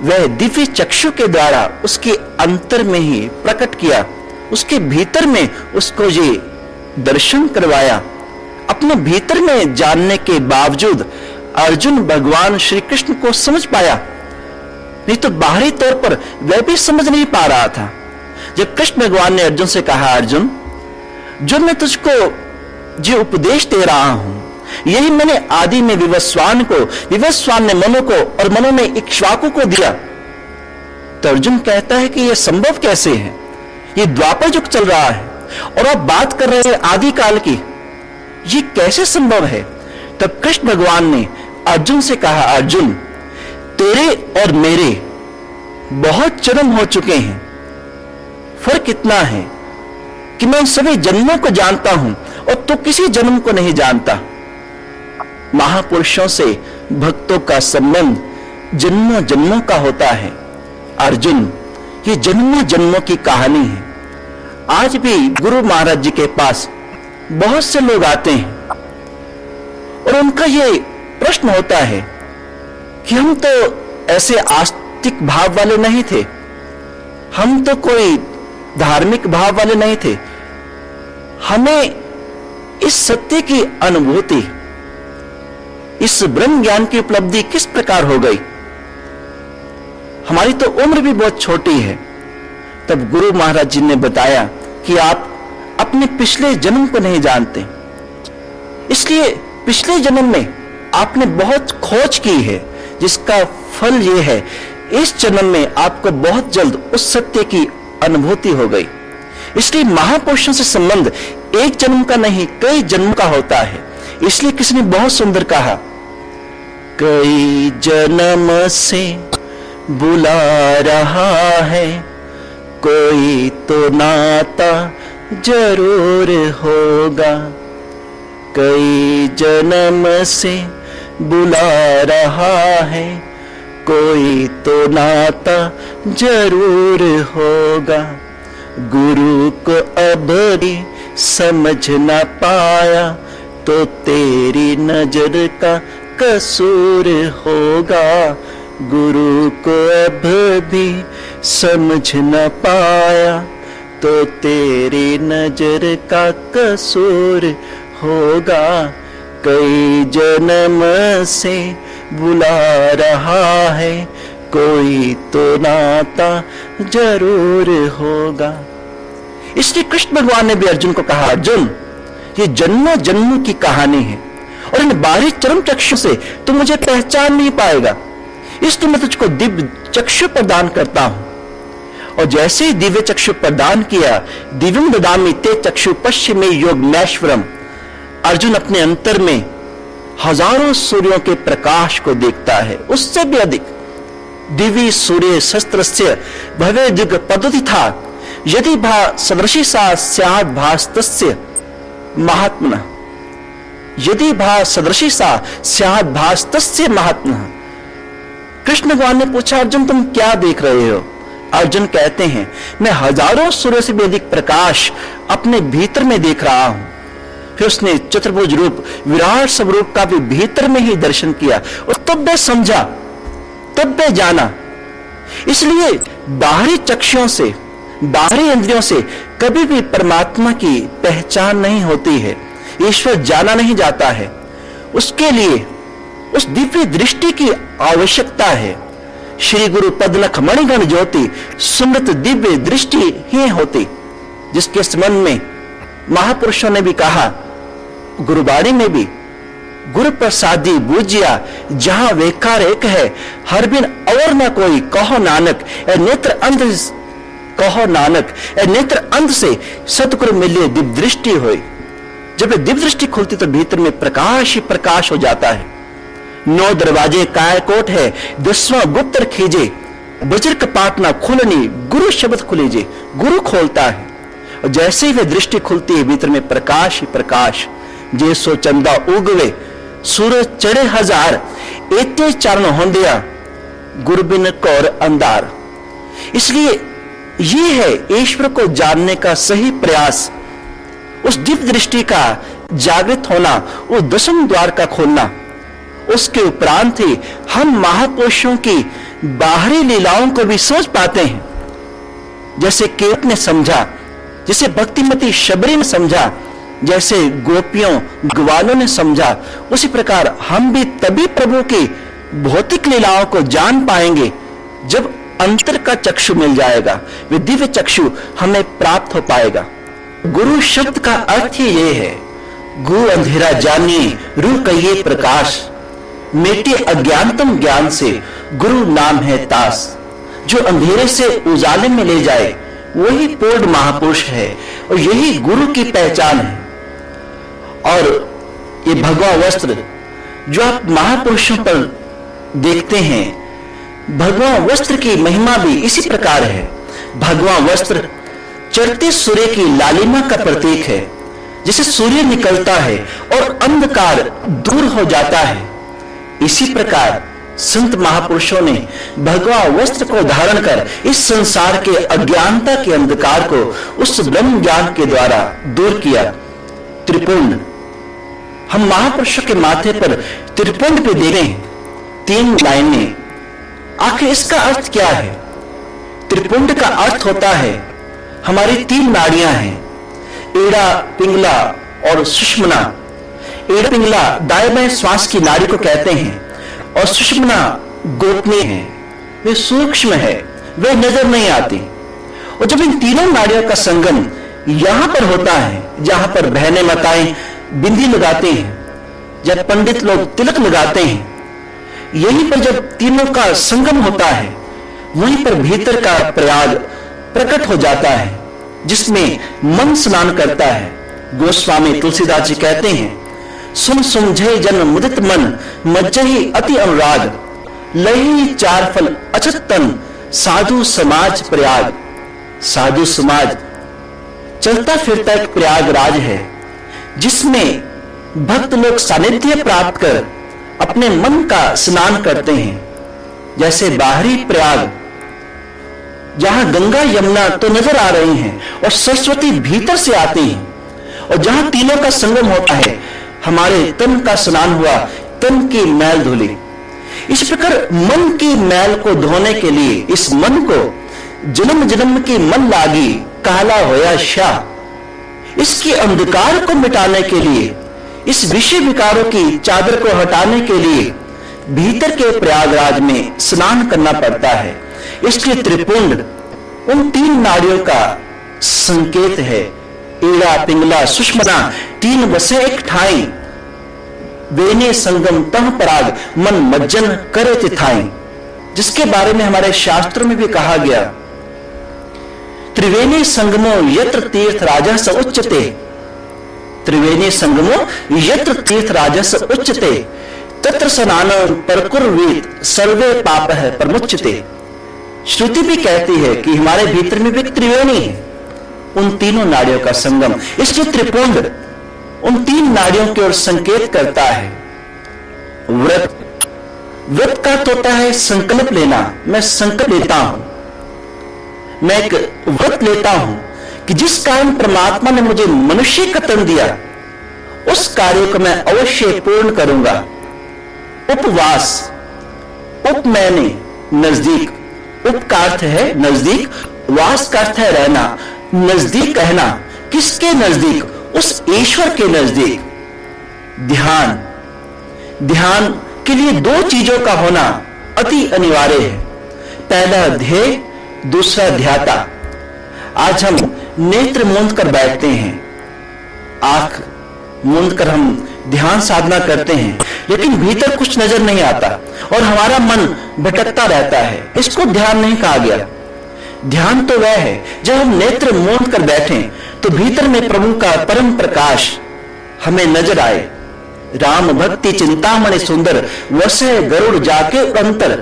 वह दिव्य चक्षु के द्वारा उसके अंतर में ही प्रकट किया, उसके भीतर में उसको ये दर्शन करवाया। अपने भीतर में जानने के बावजूद अर्जुन भगवान श्री कृष्ण को समझ पाया, नहीं तो बाहरी तौर पर वह भी समझ नहीं पा रहा था। जब कृष्ण भगवान ने अर्जुन से कहा, अर्जुन जो मैं तुझको जो उपदेश दे रहा हूं, यही मैंने आदि में विवस्वान को, विवस्वान ने मनु को और मनु ने इक्ष्वाकु को दिया। तो अर्जुन कहता है कि यह संभव कैसे है, ये द्वापर युग चल रहा है और आप बात कर रहे हैं आदिकाल की, ये कैसे संभव है। तब कृष्ण भगवान ने अर्जुन से कहा, अर्जुन तेरे और मेरे बहुत जन्म हो चुके हैं, फर्क इतना है कि मैं सभी जन्मों को जानता हूं और तू किसी जन्म को नहीं जानता। महापुरुषों से भक्तों का संबंध जन्मों जन्मों का होता है। अर्जुन, ये जन्मों जन्मों की कहानी है। आज भी गुरु महाराज जी के पास बहुत से लोग आते हैं और उनका ये प्रश्न होता है कि हम तो ऐसे आस्तिक भाव वाले नहीं थे, हम तो कोई धार्मिक भाव वाले नहीं थे, हमें इस सत्य की अनुभूति, इस ब्रह्म ज्ञान की उपलब्धि किस प्रकार हो गई, हमारी तो उम्र भी बहुत छोटी है। तब गुरु महाराज जी ने बताया कि आप अपने पिछले जन्म को नहीं जानते, इसलिए पिछले जन्म में आपने बहुत खोज की है, जिसका फल यह है इस जन्म में आपको बहुत जल्द उस सत्य की अनुभूति हो गई। इसलिए महापुरुषों से संबंध एक जन्म का नहीं, कई जन्म का होता है। इसलिए किसी ने बहुत सुंदर कहा, कई जन्म से बुला रहा है, कोई तो नाता जरूर होगा। कई जन्म से बुला रहा है, कोई तो नाता जरूर होगा। गुरु को अब भी समझ ना पाया तो तेरी नजर का कसूर होगा। गुरु को अब भी समझ न पाया तो तेरी नजर का कसूर होगा। कई जन्म से बुला रहा है, कोई तो नाता जरूर होगा। इसलिए कृष्ण भगवान ने भी अर्जुन को कहा, अर्जुन ये जन्मों जन्मों की कहानी है और इन बाहरी चरम चक्षु से तू मुझे पहचान नहीं पाएगा, इसलिए मैं तुझको दिव्य चक्षु प्रदान करता हूं। और जैसे ही दिव्य चक्षु प्रदान किया, दिव्यम ददामि ते चक्षु पश्चिमे योगमेश्वरम, अर्जुन अपने अंतर में हजारों सूर्यों के प्रकाश को देखता है, उससे भी अधिक। दिव्य सूर्य शस्त्रस्य भवे दिग पद्धति था, यदि भा सदृशी सा स्यात् भास्तस्य महात्मनः। यदि भा सदृशी सा स्यात् भास्तस्य महात्मनः। कृष्ण भगवान ने पूछा, अर्जुन तुम क्या देख रहे हो? अर्जुन कहते हैं, मैं हजारों सूर्य से भी अधिक प्रकाश अपने भीतर में देख रहा हूं। फिर उसने चतुर्भुज रूप विराट स्वरूप का भी भीतर में ही दर्शन किया और तब वह समझा, तब वह जाना। इसलिए बाहरी चक्षुओं से, बाहरी इंद्रियों से कभी भी परमात्मा की पहचान नहीं होती है, ईश्वर जाना नहीं जाता है। उसके लिए उस दिव्य दृष्टि की आवश्यकता है। श्री गुरु पदलख मणिगण ज्योति सुमृत दिव्य दृष्टि ही होती, जिसके संबंध में महापुरुषों ने भी कहा, गुरुबाणी में भी, गुरु प्रसादी बूजिया जहां वेकार एक है, हर बिन और न कोई, कहो नानक ए नेत्र अंध, कहो नानक ए नेत्र अंध से सतगुरु मिलिए दिव्य दृष्टि होई। जब दिव्य दृष्टि खुलती तो भीतर में प्रकाश ही प्रकाश हो जाता है। 9 दरवाजे कायकोट है, 10वां गुप्त खीजे, वज्र कपाट ना खुलनी, गुरु शब्द खुलीजे। गुरु खोलता है, और जैसे ही वह दृष्टि खुलती है भीतर में प्रकाश ही प्रकाश। जे सो चंदा उगवे सूरज चढ़े हजार, एते चरण होंदिया गुरु बिन कौर अंधार। इसलिए ये है ईश्वर को जानने का सही प्रयास, उस दिव्य दृष्टि का जागृत होना, उस 10वें द्वार का खोलना। उसके उपरांत ही हम महापुरुषों की बाहरी लीलाओं को भी समझ पाते हैं। जैसे केवट ने समझा, जैसे भक्तिमती शबरी ने समझा, जैसे गोपियों ग्वालों ने समझा, उसी प्रकार हम भी तभी प्रभु की भौतिक लीलाओं को जान पाएंगे जब अंतर का चक्षु मिल जाएगा, वे दिव्य चक्षु हमें प्राप्त हो पाएगा। गुरु शब्द का अर्थ ही ये है, गु अंधेरा जानिए रू कहिए प्रकाश, मेटे अज्ञानतम ज्ञान से गुरु नाम है तास। जो अंधेरे से उजाले में ले जाए वही पूर्ण महापुरुष है, और यही गुरु की पहचान है। और ये भगवा वस्त्र जो आप महापुरुषों पर देखते हैं, भगवा वस्त्र की महिमा भी इसी प्रकार है। भगवा वस्त्र चढ़ते सूर्य की लालिमा का प्रतीक है। जिसे सूर्य निकलता है और अंधकार दूर हो जाता है, इसी प्रकार संत महापुरुषों ने भगवा वस्त्र को धारण कर इस संसार के अज्ञानता के अंधकार को उस ब्रह्म ज्ञान के द्वारा दूर किया। त्रिपुंड, हम महापुरुषों के माथे पर त्रिपुंड पे दे रहे हैं 3 लाइनें। आखिर इसका अर्थ क्या है? त्रिपुंड का अर्थ होता है हमारी 3 नाड़ियां हैं, एड़ा, पिंगला और सुषुम्ना। एड़ा पिंगला दाएं बाएं श्वास की नाड़ी को कहते हैं, और सुषुम्ना गोपनीय है, वे सूक्ष्म है, वे नजर नहीं आती। और जब इन तीनों नाड़ियों का संगम यहां पर होता है, जहां पर बहनें माताएं बिंदी लगाते हैं, जब पंडित लोग तिलक लगाते हैं, यहीं पर जब तीनों का संगम होता है, वहीं पर भीतर का प्रयाग प्रकट हो जाता है, जिसमें मन स्नान करता है। गोस्वामी तुलसीदास जी कहते हैं, सुन सुमझे जन मुदित मन, मज्जहि अति अनुराग, लही 4 फल अछत तन, साधु समाज प्रयाग। साधु समाज चलता फिरता एक प्रयागराज है, जिसमें भक्त लोग सानिध्य प्राप्त कर अपने मन का स्नान करते हैं। जैसे बाहरी प्रयाग, जहां गंगा यमुना तो नजर आ रही हैं और सरस्वती भीतर से आती हैं, और जहां तीनों का संगम होता है, हमारे तन का स्नान हुआ, तन की मैल धुली। इस प्रकार मन की मैल को धोने के लिए, इस मन को जन्म जन्म की मन लागी काला होया शाह, इसके अंधकार को मिटाने के लिए, इस विषय विकारों की चादर को हटाने के लिए भीतर के प्रयागराज में स्नान करना पड़ता है। इसलिए त्रिपुंड उन 3 नाड़ियों का संकेत है। एड़ा, पिंगला, सुषुम्ना 3 बसे एक ठाई, वेने संगम तह पराग, मन मज्जन करे तिथाई। जिसके बारे में हमारे शास्त्रों में भी कहा गया, त्रिवेणी संगमो यत्र तीर्थ राजस उच्चते, त्रिवेणी संगमो यत्र तीर्थ राजस उच्चते, तत्र स्नान परकुर्वीत सर्वे पाप है प्रमुच्यते। श्रुति भी कहती है कि हमारे भीतर में भी त्रिवेणी है, उन तीनों नाड़ियों का संगम। इसलिए त्रिपुंड उन 3 नाड़ियों की ओर संकेत करता है। व्रत, व्रत का तो होता है संकल्प लेना। मैं संकल्प लेता हूं, मैं एक व्रत लेता हूं कि जिस कारण परमात्मा ने मुझे मनुष्य का तन दिया, उस कार्य को मैं अवश्य पूर्ण करूंगा। उपवास, उप मैंने नजदीक, उप का अर्थ है नजदीक, वास का अर्थ है रहना, नजदीक कहना। किसके नजदीक? उस ईश्वर के नजदीक। ध्यान, ध्यान के लिए दो चीजों का होना अति अनिवार्य है। पहला ध्येय, दूसरा ध्याता। आज हम नेत्र मूंद कर बैठते हैं, आंख मूंद कर हम ध्यान साधना करते हैं, लेकिन भीतर कुछ नजर नहीं आता और हमारा मन भटकता रहता है। इसको ध्यान नहीं कहा गया। ध्यान तो वह है जब हम नेत्र मूंद कर बैठें तो भीतर में प्रभु का परम प्रकाश हमें नजर आए। राम भक्ति चिंतामणि सुंदर, वसै गरुड़ जाके अंतर,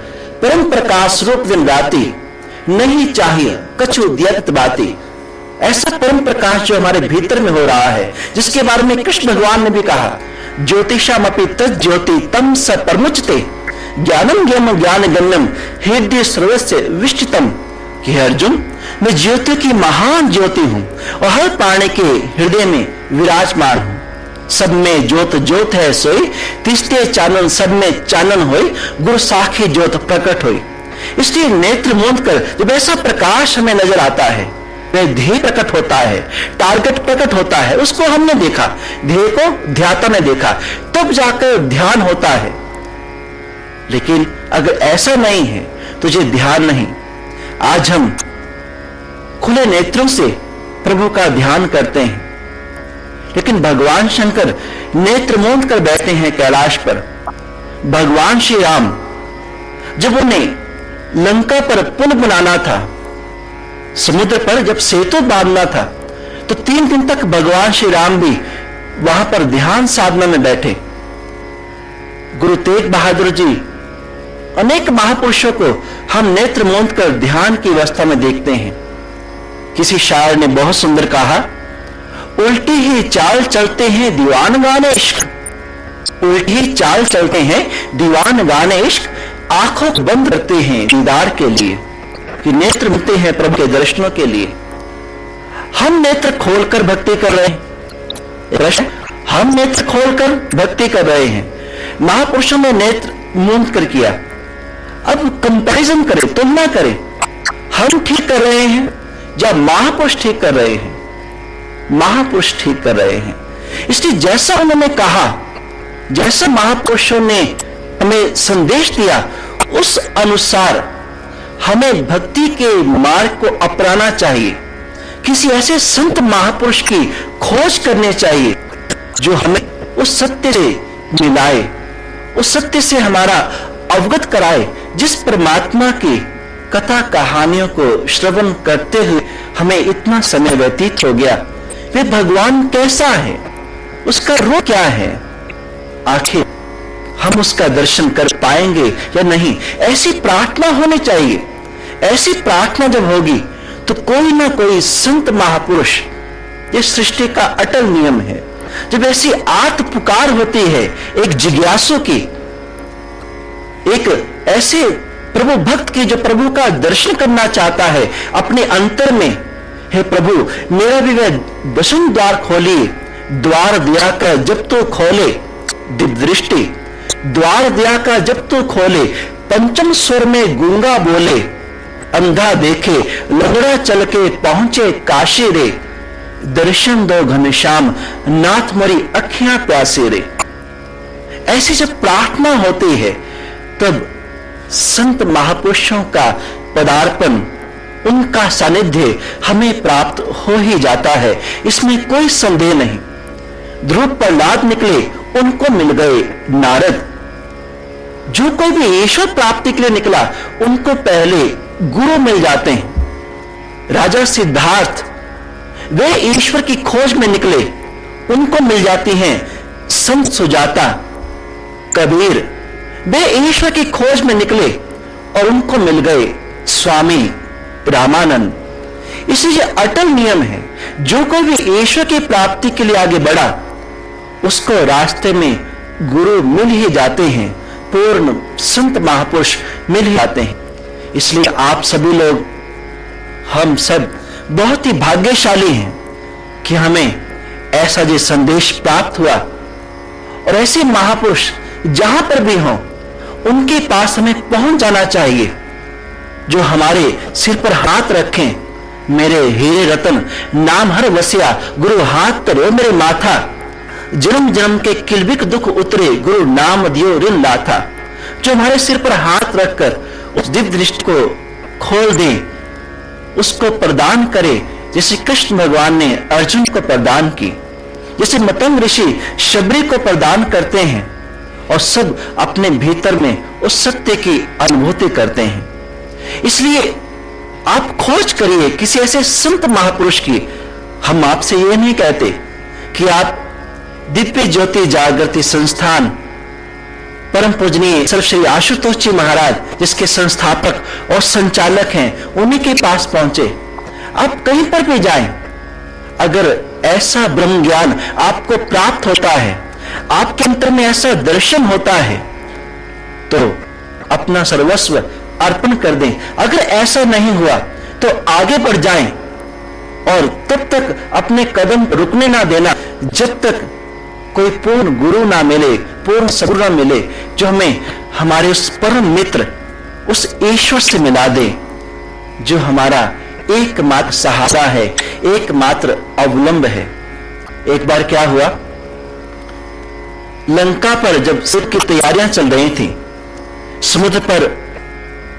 परम प्रकाश रूप दिन राति, नहीं चाहिए कछु द्यत बाती। ऐसा परम प्रकाश जो हमारे भीतर में हो रहा है, जिसके बारे में कृष्ण भगवान ने भी कहा, ज्योतिषामपि तत् ज्योति तम स परमुच्यते, ज्ञानम ज्ञम ज्ञान गम्यम हृदय सर्वस्य विष्टितम। कि अर्जुन, मैं ज्योति की महान ज्योति हूं और हर प्राणी के हृदय में विराजमान हूं। सब में ज्योत ज्योत है सोई, तिस्ते चानन सब में चानन होई, गुरु साखी ज्योत प्रकट होई। इसलिए नेत्र मूंद कर जब ऐसा प्रकाश हमें नजर आता है, वह ध्येय प्रकट होता है, टारगेट प्रकट होता है, उसको हमने देखा, ध्येय को ध्याता ने देखा, तब जाकर ध्यान होता है। लेकिन अगर ऐसा नहीं है तो ये ध्यान नहीं। आज हम खुले नेत्रों से प्रभु का ध्यान करते हैं, लेकिन भगवान शंकर नेत्र मूंद कर बैठे हैं कैलाश पर। भगवान श्री राम जब उन्हें लंका पर पुल बनाना था, समुद्र पर जब सेतु बांधना था, तो 3 दिन तक भगवान श्री राम भी वहां पर ध्यान साधना में बैठे। गुरु तेग बहादुर जी, अनेक महापुरुषों को हम नेत्र मूंद कर ध्यान की अवस्था में देखते हैं। किसी शायर ने बहुत सुंदर कहा, उल्टी ही चाल चलते हैं दीवान गाने इश्क, उल्टी ही चाल चलते हैं दीवान गाने इश्क, आंखों को बंद करते हैं दीदार के लिए। कि नेत्र मिलते हैं प्रभु के दर्शनों के लिए। हम नेत्र खोलकर भक्ति कर रहे हैं। प्रश्न, हम नेत्र खोलकर भक्ति कर रहे हैं, महापुरुषों ने नेत्र मूंद कर किया। अब कंपैरिजन करें, तुलना करें, हम ठीक कर रहे हैं या महापुरुष ठीक कर रहे हैं? महापुरुष ठीक कर रहे हैं। इसलिए जैसा उन्होंने कहा, जैसा महापुरुषों ने हमें संदेश दिया, उस अनुसार हमें भक्ति के मार्ग को अपनाना चाहिए। किसी ऐसे संत महापुरुष की खोज करनी चाहिए जो हमें उस सत्य से मिलाए, उस सत्य से हमारा अवगत कराए, जिस परमात्मा की कथा कहानियों को श्रवण करते हुए हमें इतना समय व्यतीत हो गया। वे भगवान कैसा है, उसका रूप क्या है, आखिर हम उसका दर्शन कर पाएंगे या नहीं? ऐसी प्रार्थना होनी चाहिए। ऐसी प्रार्थना जब होगी तो कोई ना कोई संत महापुरुष, ये सृष्टि का अटल नियम है, जब ऐसी आर्त पुकार होती है एक जिज्ञासु की, एक ऐसे प्रभु भक्त की जो प्रभु का दर्शन करना चाहता है अपने अंतर में, हे प्रभु मेरा भी वह दशम द्वार खोलिए, द्वार दिया का जब तो खोले दिव्य दृष्टि, द्वार दिया का जब तो खोले, पंचम स्वर में गूंगा बोले, अंधा देखे लंगड़ा चल के पहुंचे काशी रे, दर्शन दो घनश्याम नाथ मरी अखियां प्यासे रे। ऐसी जब प्रार्थना होती है तब संत महापुरुषों का पदार्पण, उनका सानिध्य हमें प्राप्त हो ही जाता है, इसमें कोई संदेह नहीं। ध्रुव प्रहलाद निकले, उनको मिल गए नारद। जो कोई भी ईश्वर प्राप्ति के लिए निकला, उनको पहले गुरु मिल जाते हैं। राजा सिद्धार्थ, वे ईश्वर की खोज में निकले, उनको मिल जाती हैं संत सुजाता। कबीर, वे ईश्वर की खोज में निकले और उनको मिल गए स्वामी रामानंद। इसलिए अटल नियम है, जो कोई भी ईश्वर की प्राप्ति के लिए आगे बढ़ा, उसको रास्ते में गुरु मिल ही जाते हैं, पूर्ण संत महापुरुष मिल ही जाते हैं। इसलिए आप सभी लोग, हम सब बहुत ही भाग्यशाली हैं कि हमें ऐसा जो संदेश प्राप्त हुआ, और ऐसे महापुरुष जहां पर भी हों उनके पास हमें पहुंच जाना चाहिए, जो हमारे सिर पर हाथ रखें, मेरे हीरे रतन नाम हर वसिया, गुरु हाथ तरो मेरे माथा, जन्म जन्म के किलबिक दुख उतरे, गुरु नाम दियो रिन लाथा। जो हमारे सिर पर हाथ रखकर उस दिव्य दृष्टि को खोल दे, उसको प्रदान करे, जैसे कृष्ण भगवान ने अर्जुन को प्रदान की, जैसे मतंग ऋषि शबरी को प्रदान करते हैं, और सब अपने भीतर में उस सत्य की अनुभूति करते हैं। इसलिए आप खोज करिए किसी ऐसे संत महापुरुष की। हम आपसे ये नहीं कहते कि आप दिव्य ज्योति जागृति संस्थान परम पूजनीय सर्व श्री आशुतोष जी महाराज, जिसके संस्थापक और संचालक हैं, उन्हीं के पास पहुंचे। आप कहीं पर भी जाएं, अगर ऐसा ब्रह्म ज्ञान आपको प्राप्त होता है, आपके अंतर में ऐसा दर्शन होता है, तो अपना सर्वस्व अर्पण कर दें। अगर ऐसा नहीं हुआ तो आगे बढ़ जाएं, और तब तक अपने कदम रुकने ना देना जब तक कोई पूर्ण गुरु ना मिले, पूर्ण सद्गुरु ना मिले, जो हमें हमारे उस परम मित्र, उस ईश्वर से मिला दे, जो हमारा एकमात्र सहारा है, एकमात्र अवलंब है। एक बार क्या हुआ, लंका पर जब युद्ध की तैयारियां चल रही थी, समुद्र पर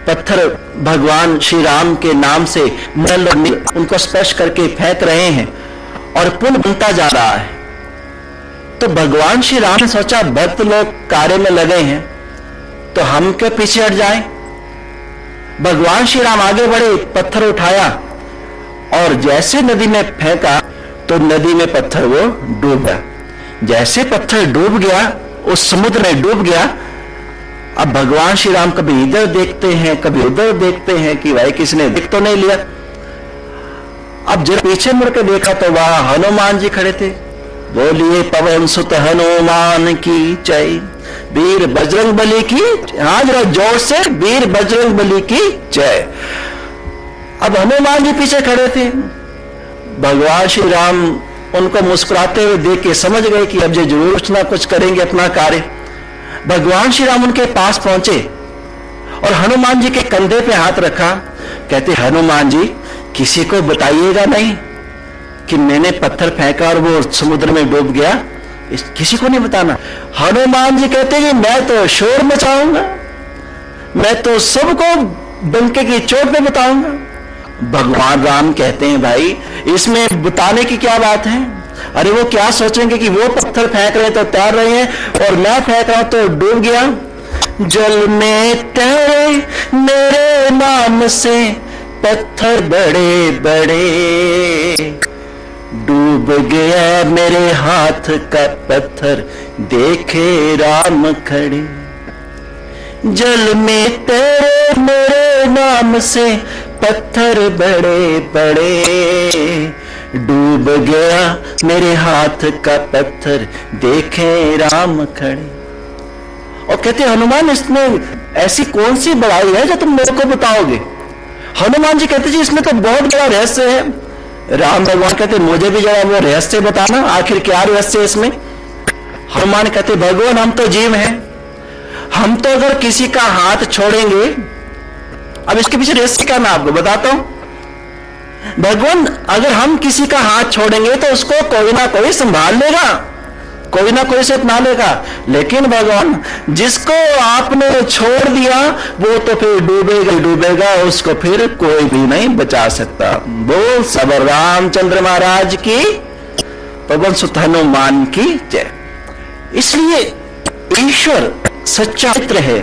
पत्थर भगवान श्री राम के नाम से मल और नील उनको स्पर्श करके फेंक रहे हैं, और पुल बनता जा रहा है। तो भगवान श्री राम ने सोचा, भक्त लोग कार्य में लगे हैं, तो हम क्यों पीछे हट जाएं? भगवान श्री राम आगे बढ़े, पत्थर उठाया, और जैसे नदी में फेंका तो नदी में पत्थर वो डूब गया। जैसे पत्थर डूब गया, उस समुद्र में डूब गया। अब भगवान श्री राम कभी इधर देखते हैं, कभी उधर देखते हैं कि भाई किसने देख तो नहीं लिया। अब जरा पीछे मुड़ के देखा तो वहां हनुमान जी खड़े थे। बोलिए पवन सुत हनुमान की जय, वीर बजरंग बली की। हाँ, जरा जोर से, वीर बजरंग बली की जय। अब हनुमान जी पीछे खड़े थे। भगवान श्री राम उनको मुस्कुराते हुए देख के समझ गए कि अब ये जरूर कुछ ना कुछ करेंगे अपना कार्य। भगवान श्री राम उनके पास पहुंचे और हनुमान जी के कंधे पे हाथ रखा। कहते, हनुमान जी, किसी को बताइएगा नहीं कि मैंने पत्थर फेंका और वो समुद्र में डूब गया, किसी को नहीं बताना। हनुमान जी कहते कि मैं तो शोर मचाऊंगा, मैं तो सबको डंके की चोट पे बताऊंगा। भगवान राम कहते हैं, भाई इसमें बताने की क्या बात है? अरे वो क्या सोचेंगे कि वो पत्थर फेंक रहे हैं तो तैर रहे हैं, और मैं फेंक रहा हूं तो डूब गया। जल में तैरे मेरे नाम से पत्थर बड़े बड़े, डूब गया मेरे हाथ का पत्थर, देखे राम खड़े। जल में तैरे मेरे नाम से पत्थर बड़े बड़े, डूब गया मेरे हाथ का पत्थर, देखे राम खड़े। और कहते, हनुमान, इसमें ऐसी कौन सी बड़ाई है जो तुम मेरे को बताओगे? हनुमान जी कहते, जी इसमें तो बहुत बड़ा रहस्य है। राम भगवान कहते, मुझे भी जरा वो रहस्य बताना, आखिर क्या रहस्य है इसमें? हनुमान कहते, भगवान हम तो जीव हैं, हम तो अगर किसी का हाथ छोड़ेंगे, अब इसके पीछे रहस्य क्या मैं आपको बताता हूं। भगवान, अगर हम किसी का हाथ छोड़ेंगे तो उसको कोई ना कोई संभाल लेगा, कोई ना कोई से अपना लेगा। लेकिन भगवान, जिसको आपने छोड़ दिया वो तो फिर डूबेगा डूबेगा, उसको फिर कोई भी नहीं बचा सकता। बोल सबर रामचंद्र महाराज की, पवन सुत हनुमान की जय। इसलिए ईश्वर सच्चा मित्र है,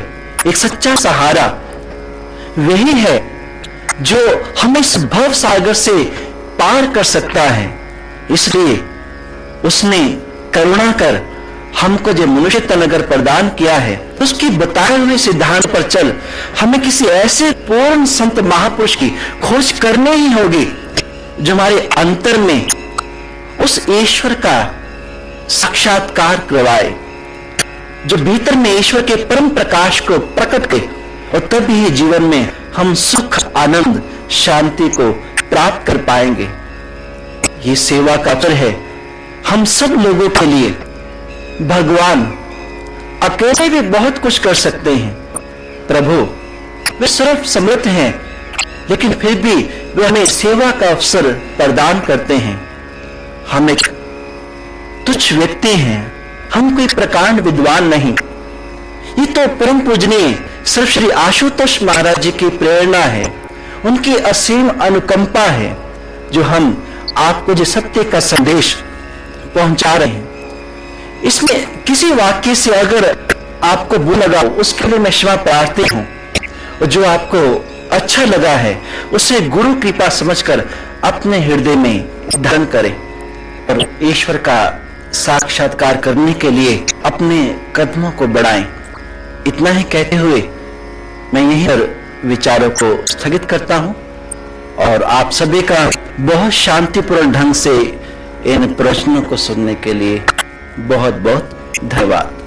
एक सच्चा सहारा वही है जो हमें इस भव सागर से पार कर सकता है। इसलिए उसने करुणा कर हमको जो मनुष्य तन अगर प्रदान किया है, तो उसकी बताए हुए सिद्धांत पर चल हमें किसी ऐसे पूर्ण संत महापुरुष की खोज करनी ही होगी जो हमारे अंतर में उस ईश्वर का साक्षात्कार करवाए, जो भीतर में ईश्वर के परम प्रकाश को प्रकट करे, और तभी ही जीवन में हम सुख, आनंद, शांति को प्राप्त कर पाएंगे। ये सेवा का अवसर है हम सब लोगों के लिए। भगवान अकेले भी बहुत कुछ कर सकते हैं। प्रभु वे सर्व समर्थ हैं, लेकिन फिर भी वे हमें सेवा का अवसर प्रदान करते हैं। हम एक तुच्छ व्यक्ति हैं, हम कोई प्रकांड विद्वान नहीं। ये तो परम पूजनीय सिर्फ श्री आशुतोष महाराज जी की प्रेरणा है, उनकी असीम अनुकंपा है जो हम आपको जो सत्य का संदेश पहुंचा रहे हैं। इसमें किसी वाक्य से अगर आपको बुरा लगा उसके लिए मैं क्षमा प्रार्थी हूं, और जो आपको अच्छा लगा है उसे गुरु कृपा समझकर अपने हृदय में धारण करें और ईश्वर का साक्षात्कार करने के लिए अपने कदमों को बढ़ाएं। इतना ही कहते हुए मैं यहीं पर विचारों को स्थगित करता हूं और आप सभी का बहुत शांतिपूर्ण ढंग से इन प्रश्नों को सुनने के लिए बहुत बहुत धन्यवाद।